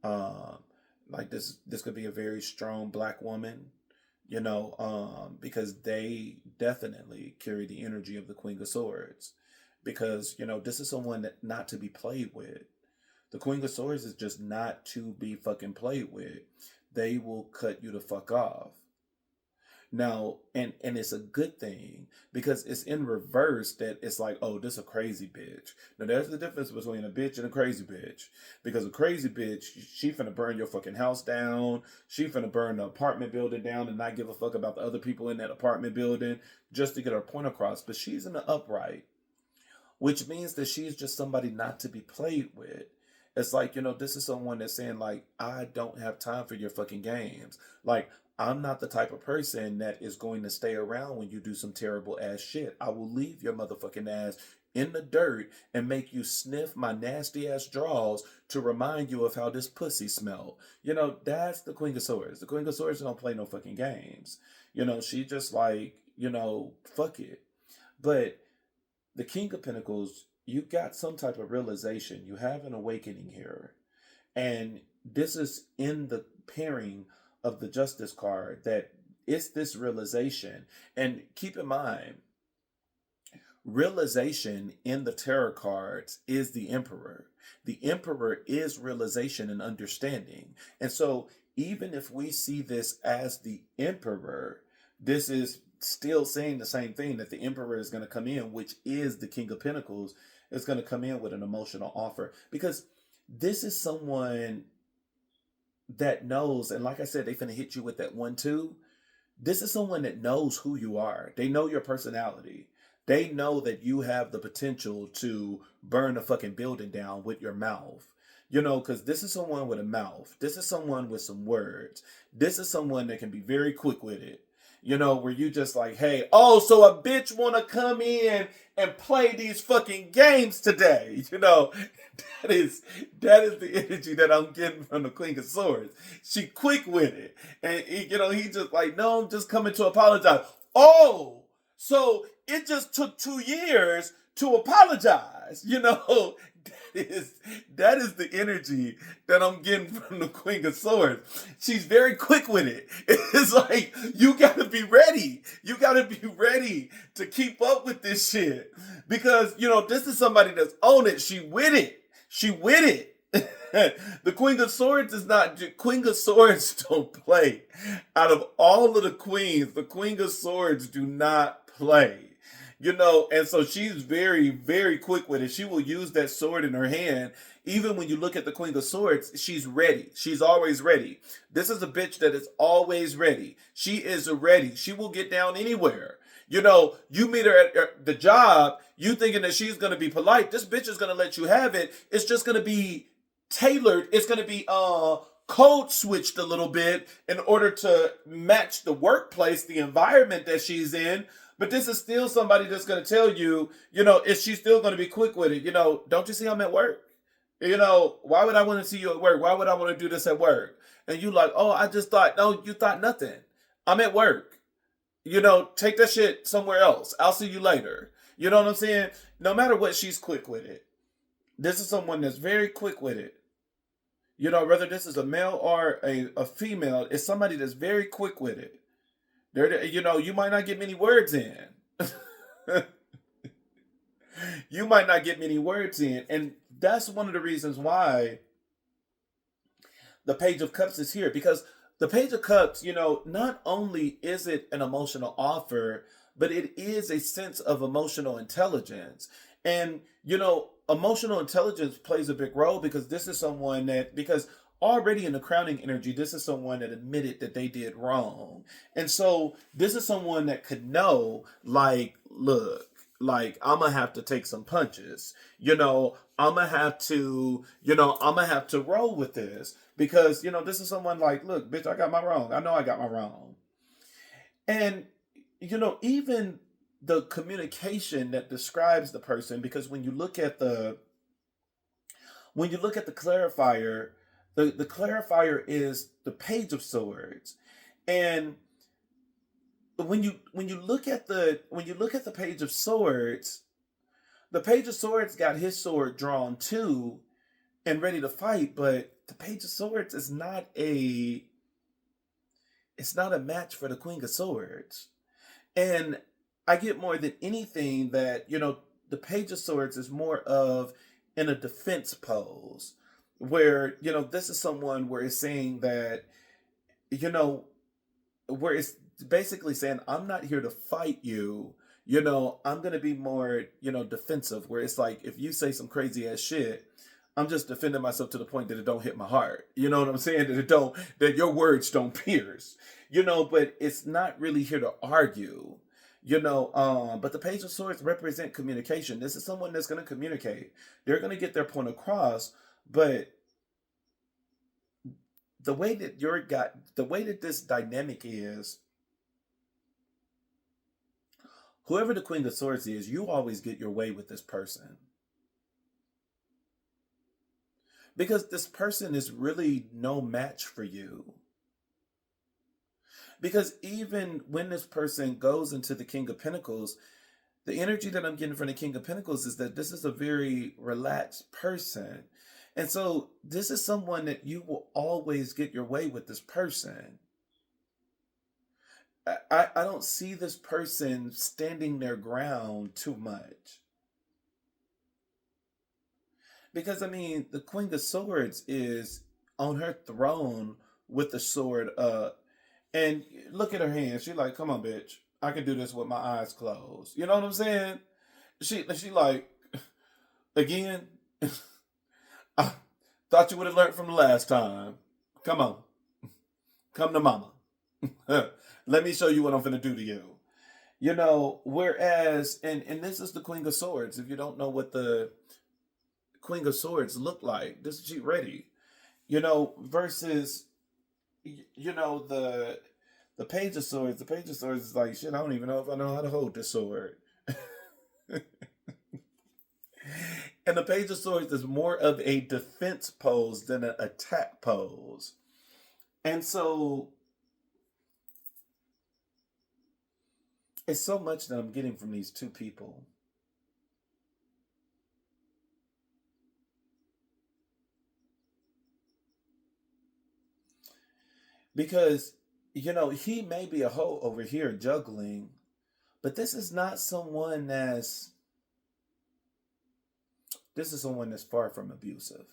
Speaker 1: like this could be a very strong black woman, because they definitely carry the energy of the Queen of Swords. Because, this is someone that not to be played with. The Queen of Swords is just not to be fucking played with. They will cut you the fuck off. Now, and it's a good thing, because it's in reverse that it's like, oh, this a crazy bitch. Now, there's the difference between a bitch and a crazy bitch. Because a crazy bitch, she finna burn your fucking house down. She finna burn the apartment building down and not give a fuck about the other people in that apartment building just to get her point across. But she's in the upright, which means that she's just somebody not to be played with. It's like, this is someone that's saying, like, I don't have time for your fucking games. Like, I'm not the type of person that is going to stay around when you do some terrible ass shit. I will leave your motherfucking ass in the dirt and make you sniff my nasty ass drawers to remind you of how this pussy smelled. That's the Queen of Swords. The Queen of Swords don't play no fucking games. She just like, fuck it. But the King of Pentacles, you got some type of realization. You have an awakening here. And this is in the pairing of the Justice card, that it's this realization. And keep in mind, realization in the tarot cards is the Emperor. The Emperor is realization and understanding. And so even if we see this as the Emperor, this is still saying the same thing, that the Emperor is going to come in, which is the King of Pentacles, is going to come in with an emotional offer. Because this is someone that knows, and like I said, they finna hit you with that 1-2. This is someone that knows who you are. They know your personality. They know that you have the potential to burn a fucking building down with your mouth. Because this is someone with a mouth. This is someone with some words. This is someone that can be very quick with it. Where you just like, hey, oh, so a bitch want to come in and play these fucking games today. That is the energy that I'm getting from the Queen of Swords. She quick with it. And, he just like, no, I'm just coming to apologize. Oh, so it just took 2 years to apologize. That is the energy that I'm getting from the Queen of Swords. She's very quick with it. It's like, you gotta be ready. You gotta be ready to keep up with this shit. Because, this is somebody that's on it. She with it. She with it. The Queen of Swords is not, Queen of Swords don't play. Out of all of the queens, the Queen of Swords do not play. And so she's very, very quick with it. She will use that sword in her hand. Even when you look at the Queen of Swords, she's ready. She's always ready. This is a bitch that is always ready. She is ready. She will get down anywhere. You meet her at the job, you thinking that she's going to be polite. This bitch is going to let you have it. It's just going to be tailored. It's going to be code switched a little bit in order to match the workplace, the environment that she's in. But this is still somebody that's going to tell you, if she's still going to be quick with it. Don't you see I'm at work? Why would I want to see you at work? Why would I want to do this at work? And you like, oh, I just thought, no, you thought nothing. I'm at work. Take that shit somewhere else. I'll see you later. You know what I'm saying? No matter what, she's quick with it. This is someone that's very quick with it. Whether this is a male or a female, it's somebody that's very quick with it. You might not get many words in. You might not get many words in. And that's one of the reasons why the Page of Cups is here. Because the Page of Cups, not only is it an emotional offer, but it is a sense of emotional intelligence. And, emotional intelligence plays a big role, because this is someone because already in the crowning energy, this is someone that admitted that they did wrong. And so this is someone that could know, like, look, like, I'm going to have to take some punches. I'm going to have to, roll with this. Because, this is someone like, look, bitch, I got my wrong. I know I got my wrong. And, even the communication that describes the person, because when you look at the clarifier, the clarifier is the Page of Swords. And when you look at the Page of Swords, the Page of Swords got his sword drawn too and ready to fight, but the Page of Swords is not a match for the Queen of Swords. And I get more than anything that, the Page of Swords is more of in a defense pose, where, this is someone where it's saying that, where it's basically saying, I'm not here to fight you. I'm going to be more, defensive, where it's like, if you say some crazy ass shit, I'm just defending myself to the point that it don't hit my heart. You know what I'm saying? That your words don't pierce, but it's not really here to argue, but the Page of Swords represent communication. This is someone that's going to communicate. They're going to get their point across, but the way that this dynamic is, whoever the Queen of Swords is, you always get your way with this person. Because this person is really no match for you. Because even when this person goes into the King of Pentacles, the energy that I'm getting from the King of Pentacles is that this is a very relaxed person. And so this is someone that you will always get your way with this person. I don't see this person standing their ground too much. Because, the Queen of Swords is on her throne with the sword up. And look at her hands. She like, come on, bitch. I can do this with my eyes closed. You know what I'm saying? She like, again, I thought you would have learned from the last time. Come on. Come to mama. Let me show you what I'm going to do to you. Whereas, and this is the Queen of Swords. If you don't know what the Queen of Swords look like, this is she ready. Versus, the Page of Swords. The Page of Swords is like, shit, I don't even know if I know how to hold this sword. And the Page of Swords is more of a defense pose than an attack pose. And so it's so much that I'm getting from these two people. Because, he may be a hoe over here juggling, but this is someone that's far from abusive.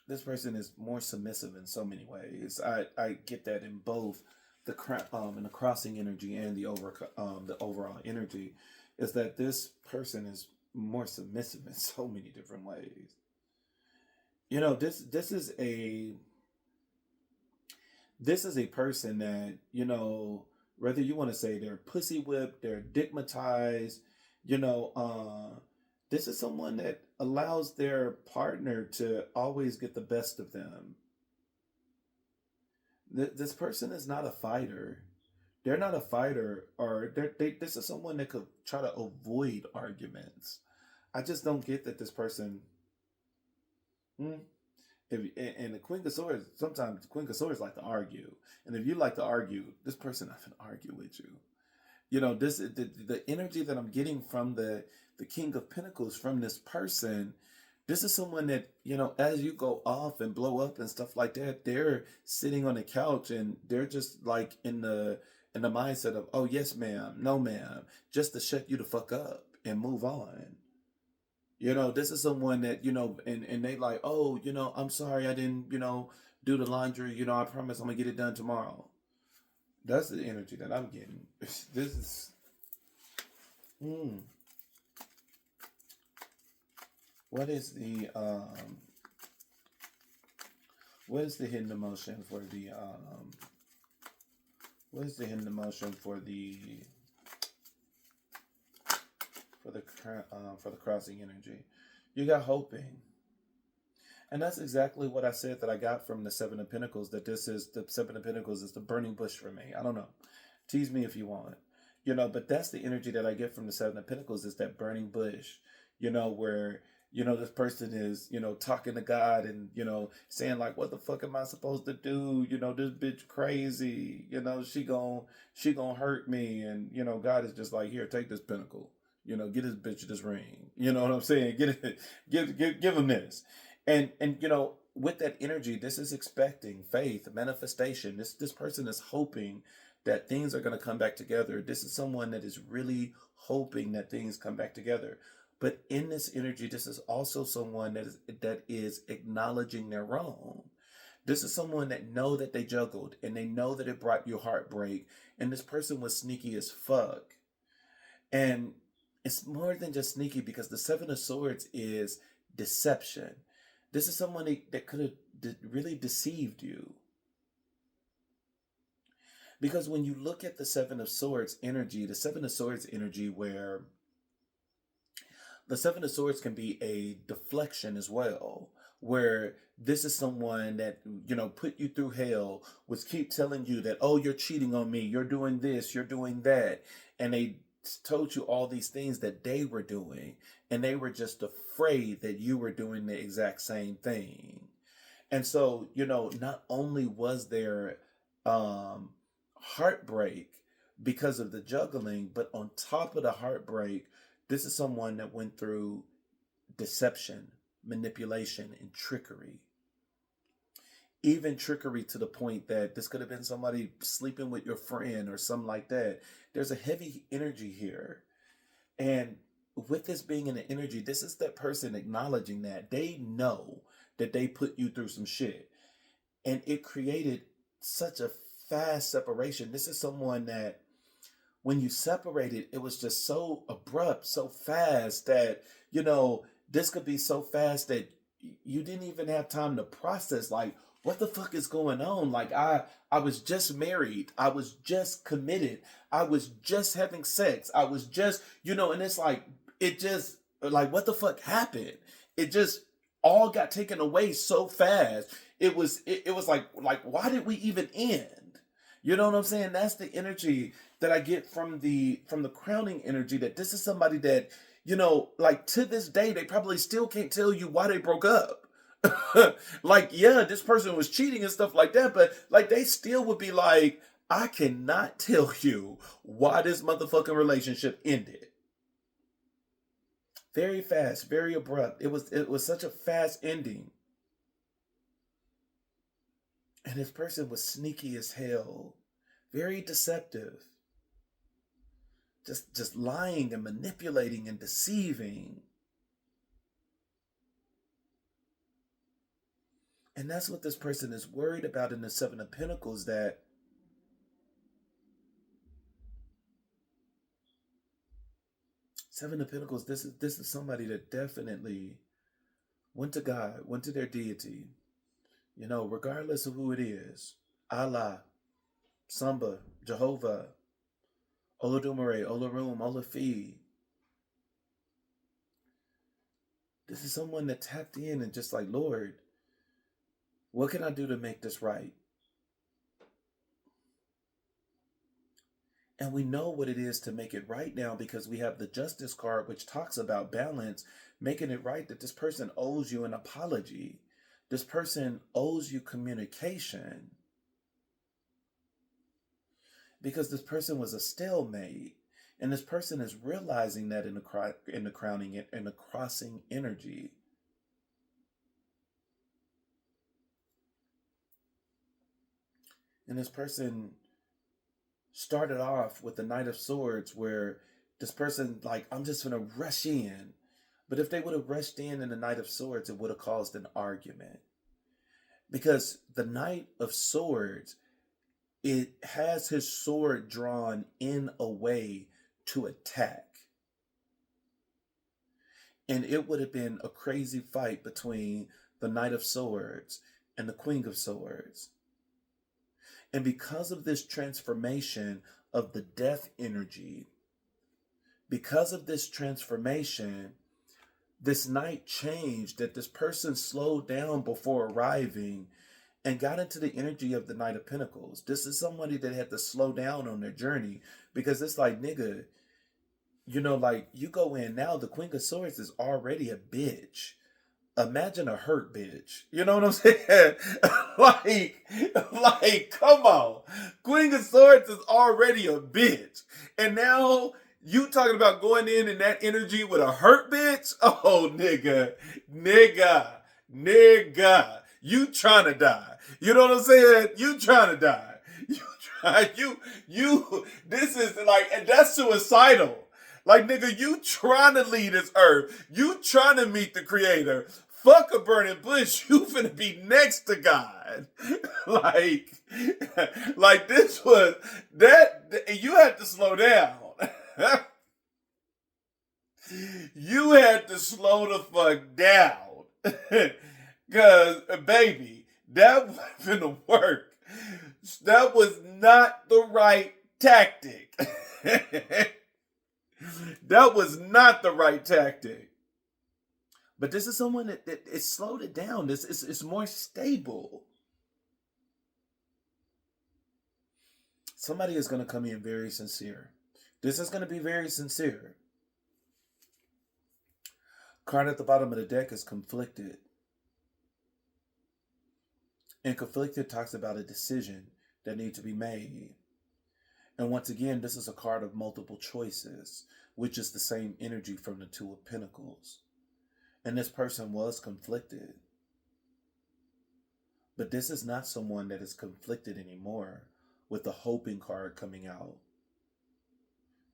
Speaker 1: This person is more submissive in so many ways. I get that in both the crossing energy and the overall energy, is that this person is more submissive in so many different ways. This is a person that, whether you want to say they're pussy whipped, they're digmatized, this is someone that allows their partner to always get the best of them. This person is not a fighter. They're not a fighter, or this is someone that could try to avoid arguments. I just don't get that this person. And the Queen of Swords, sometimes the Queen of Swords like to argue. And if you like to argue, this person not going to argue with you. The energy that I'm getting from the King of Pentacles from this person, this is someone that, as you go off and blow up and stuff like that, they're sitting on the couch and they're just like in the mindset of, oh, yes, ma'am, no, ma'am, just to shut you the fuck up and move on. This is someone that, and they like, oh, I'm sorry I didn't, do the laundry. I promise I'm going to get it done tomorrow. That's the energy that I'm getting. This is, what is the hidden emotion for the, for the crossing energy? You got hoping. And that's exactly what I said that I got from the Seven of Pentacles, that the Seven of Pentacles is the burning bush for me. I don't know. Tease me if you want. But that's the energy that I get from the Seven of Pentacles, is that burning bush, where, this person is, talking to God and, saying like, what the fuck am I supposed to do? This bitch crazy, she gonna hurt me. And, God is just like, here, take this pentacle, get this bitch this ring. You know what I'm saying? Get it, give him this. And, with that energy, this is expecting faith, manifestation. This person is hoping that things are going to come back together. This is someone that is really hoping that things come back together. But in this energy, this is also someone that is acknowledging their wrong. This is someone that know that they juggled and they know that it brought you heartbreak. And this person was sneaky as fuck. And it's more than just sneaky, because the Seven of Swords is deception. This is someone that could have really deceived you. Because when you look at the Seven of Swords energy, where the Seven of Swords can be a deflection as well, where this is someone that, put you through hell, was keep telling you that, oh, you're cheating on me, you're doing this, you're doing that. And they told you all these things that they were doing, and they were just afraid that you were doing the exact same thing. And so, not only was there heartbreak because of the juggling, but on top of the heartbreak, this is someone that went through deception, manipulation, and trickery. Even trickery to the point that this could have been somebody sleeping with your friend or something like that. There's a heavy energy here. And with this being in the energy, this is that person acknowledging that they know that they put you through some shit. And it created such a fast separation. This is someone that when you separated, it was just so abrupt, so fast that, this could be so fast that you didn't even have time to process, like, what the fuck is going on? Like, I was just married. I was just committed. I was just having sex. I was just, and it's like, it just, like, what the fuck happened? It just all got taken away so fast. It was like, why did we even end? You know what I'm saying? That's the energy that I get from the crowning energy, that this is somebody that, like, to this day, they probably still can't tell you why they broke up. Like, yeah, this person was cheating and stuff like that, but like, they still would be like, I cannot tell you why this motherfucking relationship ended. Very fast, very abrupt. It was such a fast ending. And this person was sneaky as hell, very deceptive. Just lying and manipulating and deceiving. And that's what this person is worried about in the Seven of Pentacles, that Seven of Pentacles, this is somebody that definitely went to God, went to their deity, regardless of who it is. Allah, Samba, Jehovah, Olodumare, Olarum, Olafi. This is someone that tapped in and just like, Lord, what can I do to make this right? And we know what it is to make it right now, because we have the Justice card, which talks about balance, making it right, that this person owes you an apology. This person owes you communication. Because this person was a stalemate. And this person is realizing that in the crowning, in the crossing energy. And this person started off with the Knight of Swords, where this person, like, I'm just gonna rush in. But if they would have rushed in the Knight of Swords, it would have caused an argument. Because the Knight of Swords, it has his sword drawn in a way to attack. And it would have been a crazy fight between the Knight of Swords and the Queen of Swords. And because of this transformation of the death energy, because of this transformation, this knight changed, that this person slowed down before arriving, and got into the energy of the Knight of Pentacles. This is somebody that had to slow down on their journey, because it's like, nigga, you know, like, you go in now, the Queen of Swords is already a bitch. Imagine a hurt bitch. You know what I'm saying? like, come on. Queen of Swords is already a bitch. And now you talking about going in that energy with a hurt bitch? Oh, nigga. You trying to die. You know what I'm saying? You trying to die. This is like, and that's suicidal. Like, nigga, you trying to leave this earth. You trying to meet the creator. Fuck a burning bush. You finna be next to God. like, like this was, you had to slow down. You had to slow the fuck down. Cause, baby, that wasn't finna work. That was not the right tactic. That was not the right tactic. But this is someone that it slowed it down. This is more stable. Somebody is going to come in very sincere. This is going to be very sincere. Card at the bottom of the deck is conflicted. And conflicted talks about a decision that needs to be made. And once again, this is a card of multiple choices, which is the same energy from the Two of Pentacles. And this person was conflicted. But this is not someone that is conflicted anymore, with the hoping card coming out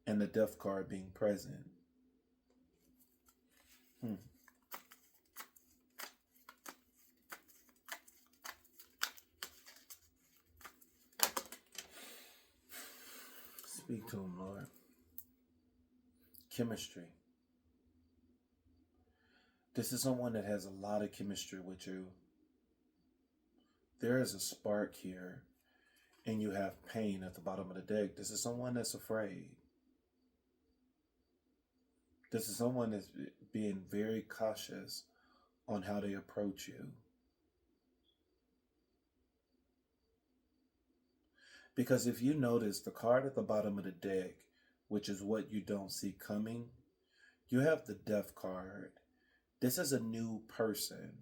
Speaker 1: and the death card being present. Speak to him, Lord. Chemistry. This is someone that has a lot of chemistry with you. There is a spark here, and you have pain at the bottom of the deck. This is someone that's afraid. This is someone that's being very cautious on how they approach you. Because if you notice, the card at the bottom of the deck, which is what you don't see coming, you have the Death card. This is a new person,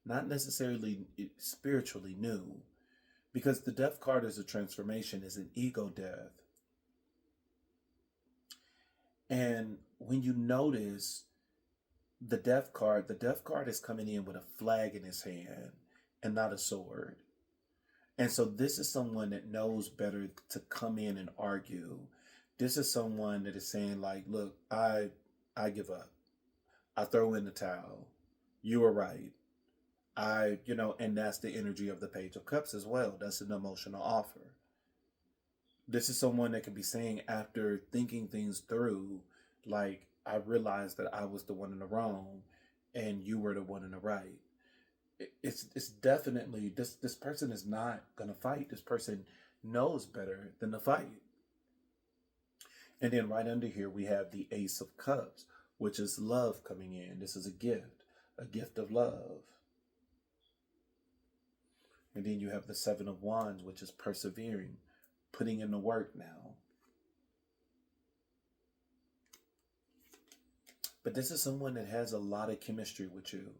Speaker 1: not necessarily spiritually new, because the Death card is a transformation, is an ego death. And when you notice the Death card is coming in with a flag in his hand and not a sword. And so this is someone that knows better to come in and argue. This is someone that is saying, like, look, I give up. I throw in the towel. You were right. And that's the energy of the Page of Cups as well. That's an emotional offer. This is someone that can be saying, after thinking things through, like, I realized that I was the one in the wrong and you were the one in the right. It's definitely, this person is not going to fight. This person knows better than to fight. And then right under here, we have the Ace of Cups, which is love coming in. This is a gift of love. And then you have the Seven of Wands, which is persevering, putting in the work now. But this is someone that has a lot of chemistry with you.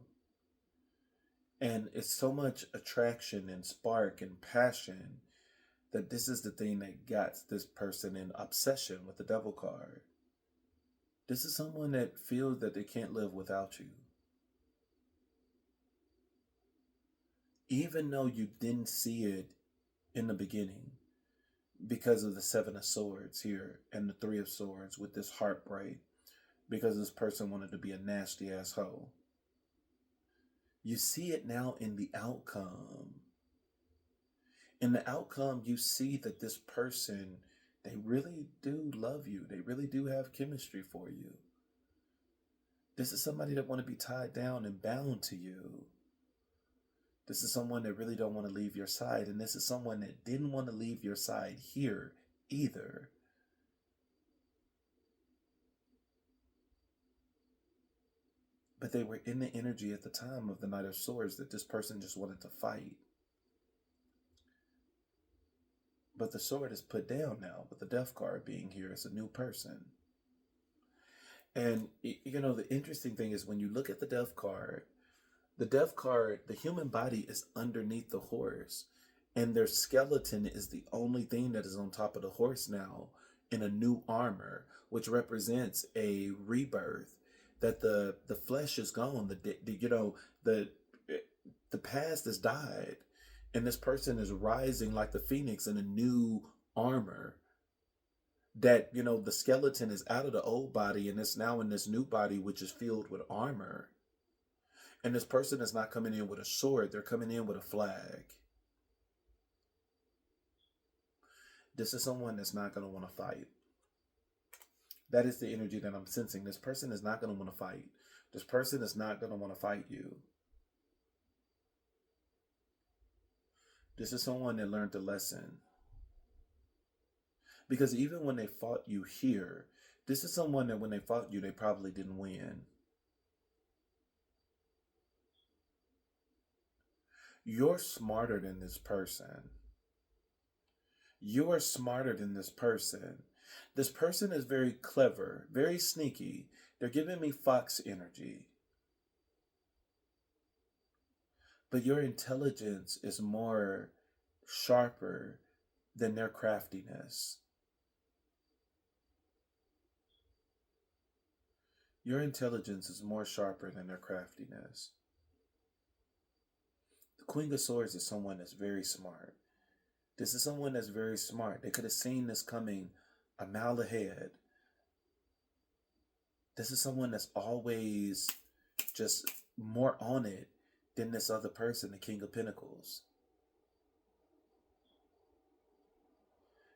Speaker 1: And it's so much attraction and spark and passion that this is the thing that got this person in obsession with the Devil card. This is someone that feels that they can't live without you. Even though you didn't see it in the beginning, because of the Seven of Swords here and the Three of Swords with this heartbreak, because this person wanted to be a nasty asshole. You see it now in the outcome. In the outcome, you see that this person, they really do love you. They really do have chemistry for you. This is somebody that want to be tied down and bound to you. This is someone that really don't want to leave your side. And this is someone that didn't want to leave your side here either. But they were in the energy at the time of the Knight of Swords that this person just wanted to fight. But the sword is put down now, with the death card being here as a new person. And, you know, the interesting thing is when you look at the death card, the human body is underneath the horse. And their skeleton is the only thing that is on top of the horse now in a new armor, which represents a rebirth. That the flesh is gone. The past has died. And this person is rising like the phoenix in a new armor. That, you know, the skeleton is out of the old body and it's now in this new body, which is filled with armor. And this person is not coming in with a sword, they're coming in with a flag. This is someone that's not going to want to fight. That is the energy that I'm sensing. This person is not going to want to fight. This person is not going to want to fight you. This is someone that learned the lesson. Because even when they fought you here, this is someone that when they fought you, they probably didn't win. You're smarter than this person. You are smarter than this person. This person is very clever, very sneaky. They're giving me fox energy. But your intelligence is more sharper than their craftiness. Your intelligence is more sharper than their craftiness. The Queen of Swords is someone that's very smart. This is someone that's very smart. They could have seen this coming a mile ahead. This is someone that's always just more on it than this other person, the King of Pentacles.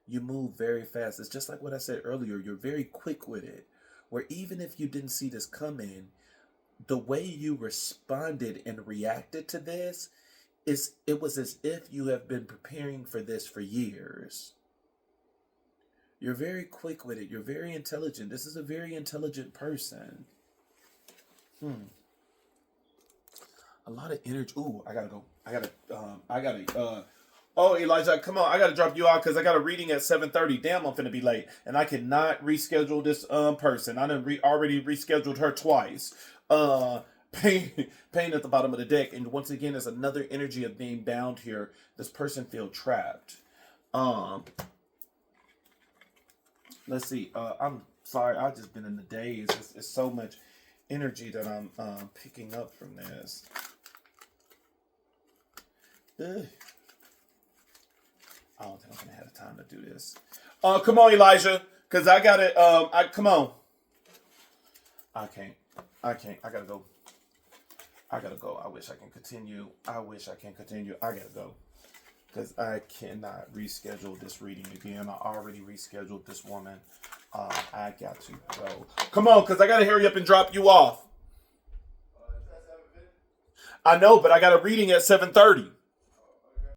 Speaker 1: You move very fast. It's just like what I said earlier. You're very quick with it. Where even if you didn't see this coming, the way you responded and reacted to this, it was as if you have been preparing for this for years. You're very quick with it. You're very intelligent. This is a very intelligent person. A lot of energy. Ooh, I gotta go. Oh, Elijah, come on. I gotta drop you off because I got a reading at 7:30. Damn, I'm finna be late. And I cannot reschedule this person. I done already rescheduled her twice. Pain at the bottom of the deck. And once again, there's another energy of being bound here. This person feels trapped. Let's see. I'm sorry. I've just been in the daze. It's so much energy that I'm picking up from this. Ugh. I don't think I'm gonna have time to do this. Come on, Elijah, because I got it. Come on. I can't. I gotta go. I wish I can continue. I gotta go. Because I cannot reschedule this reading again. I already rescheduled this woman. I got to go. Come on, because I got to hurry up and drop you off. I know, but I got a reading at 7:30.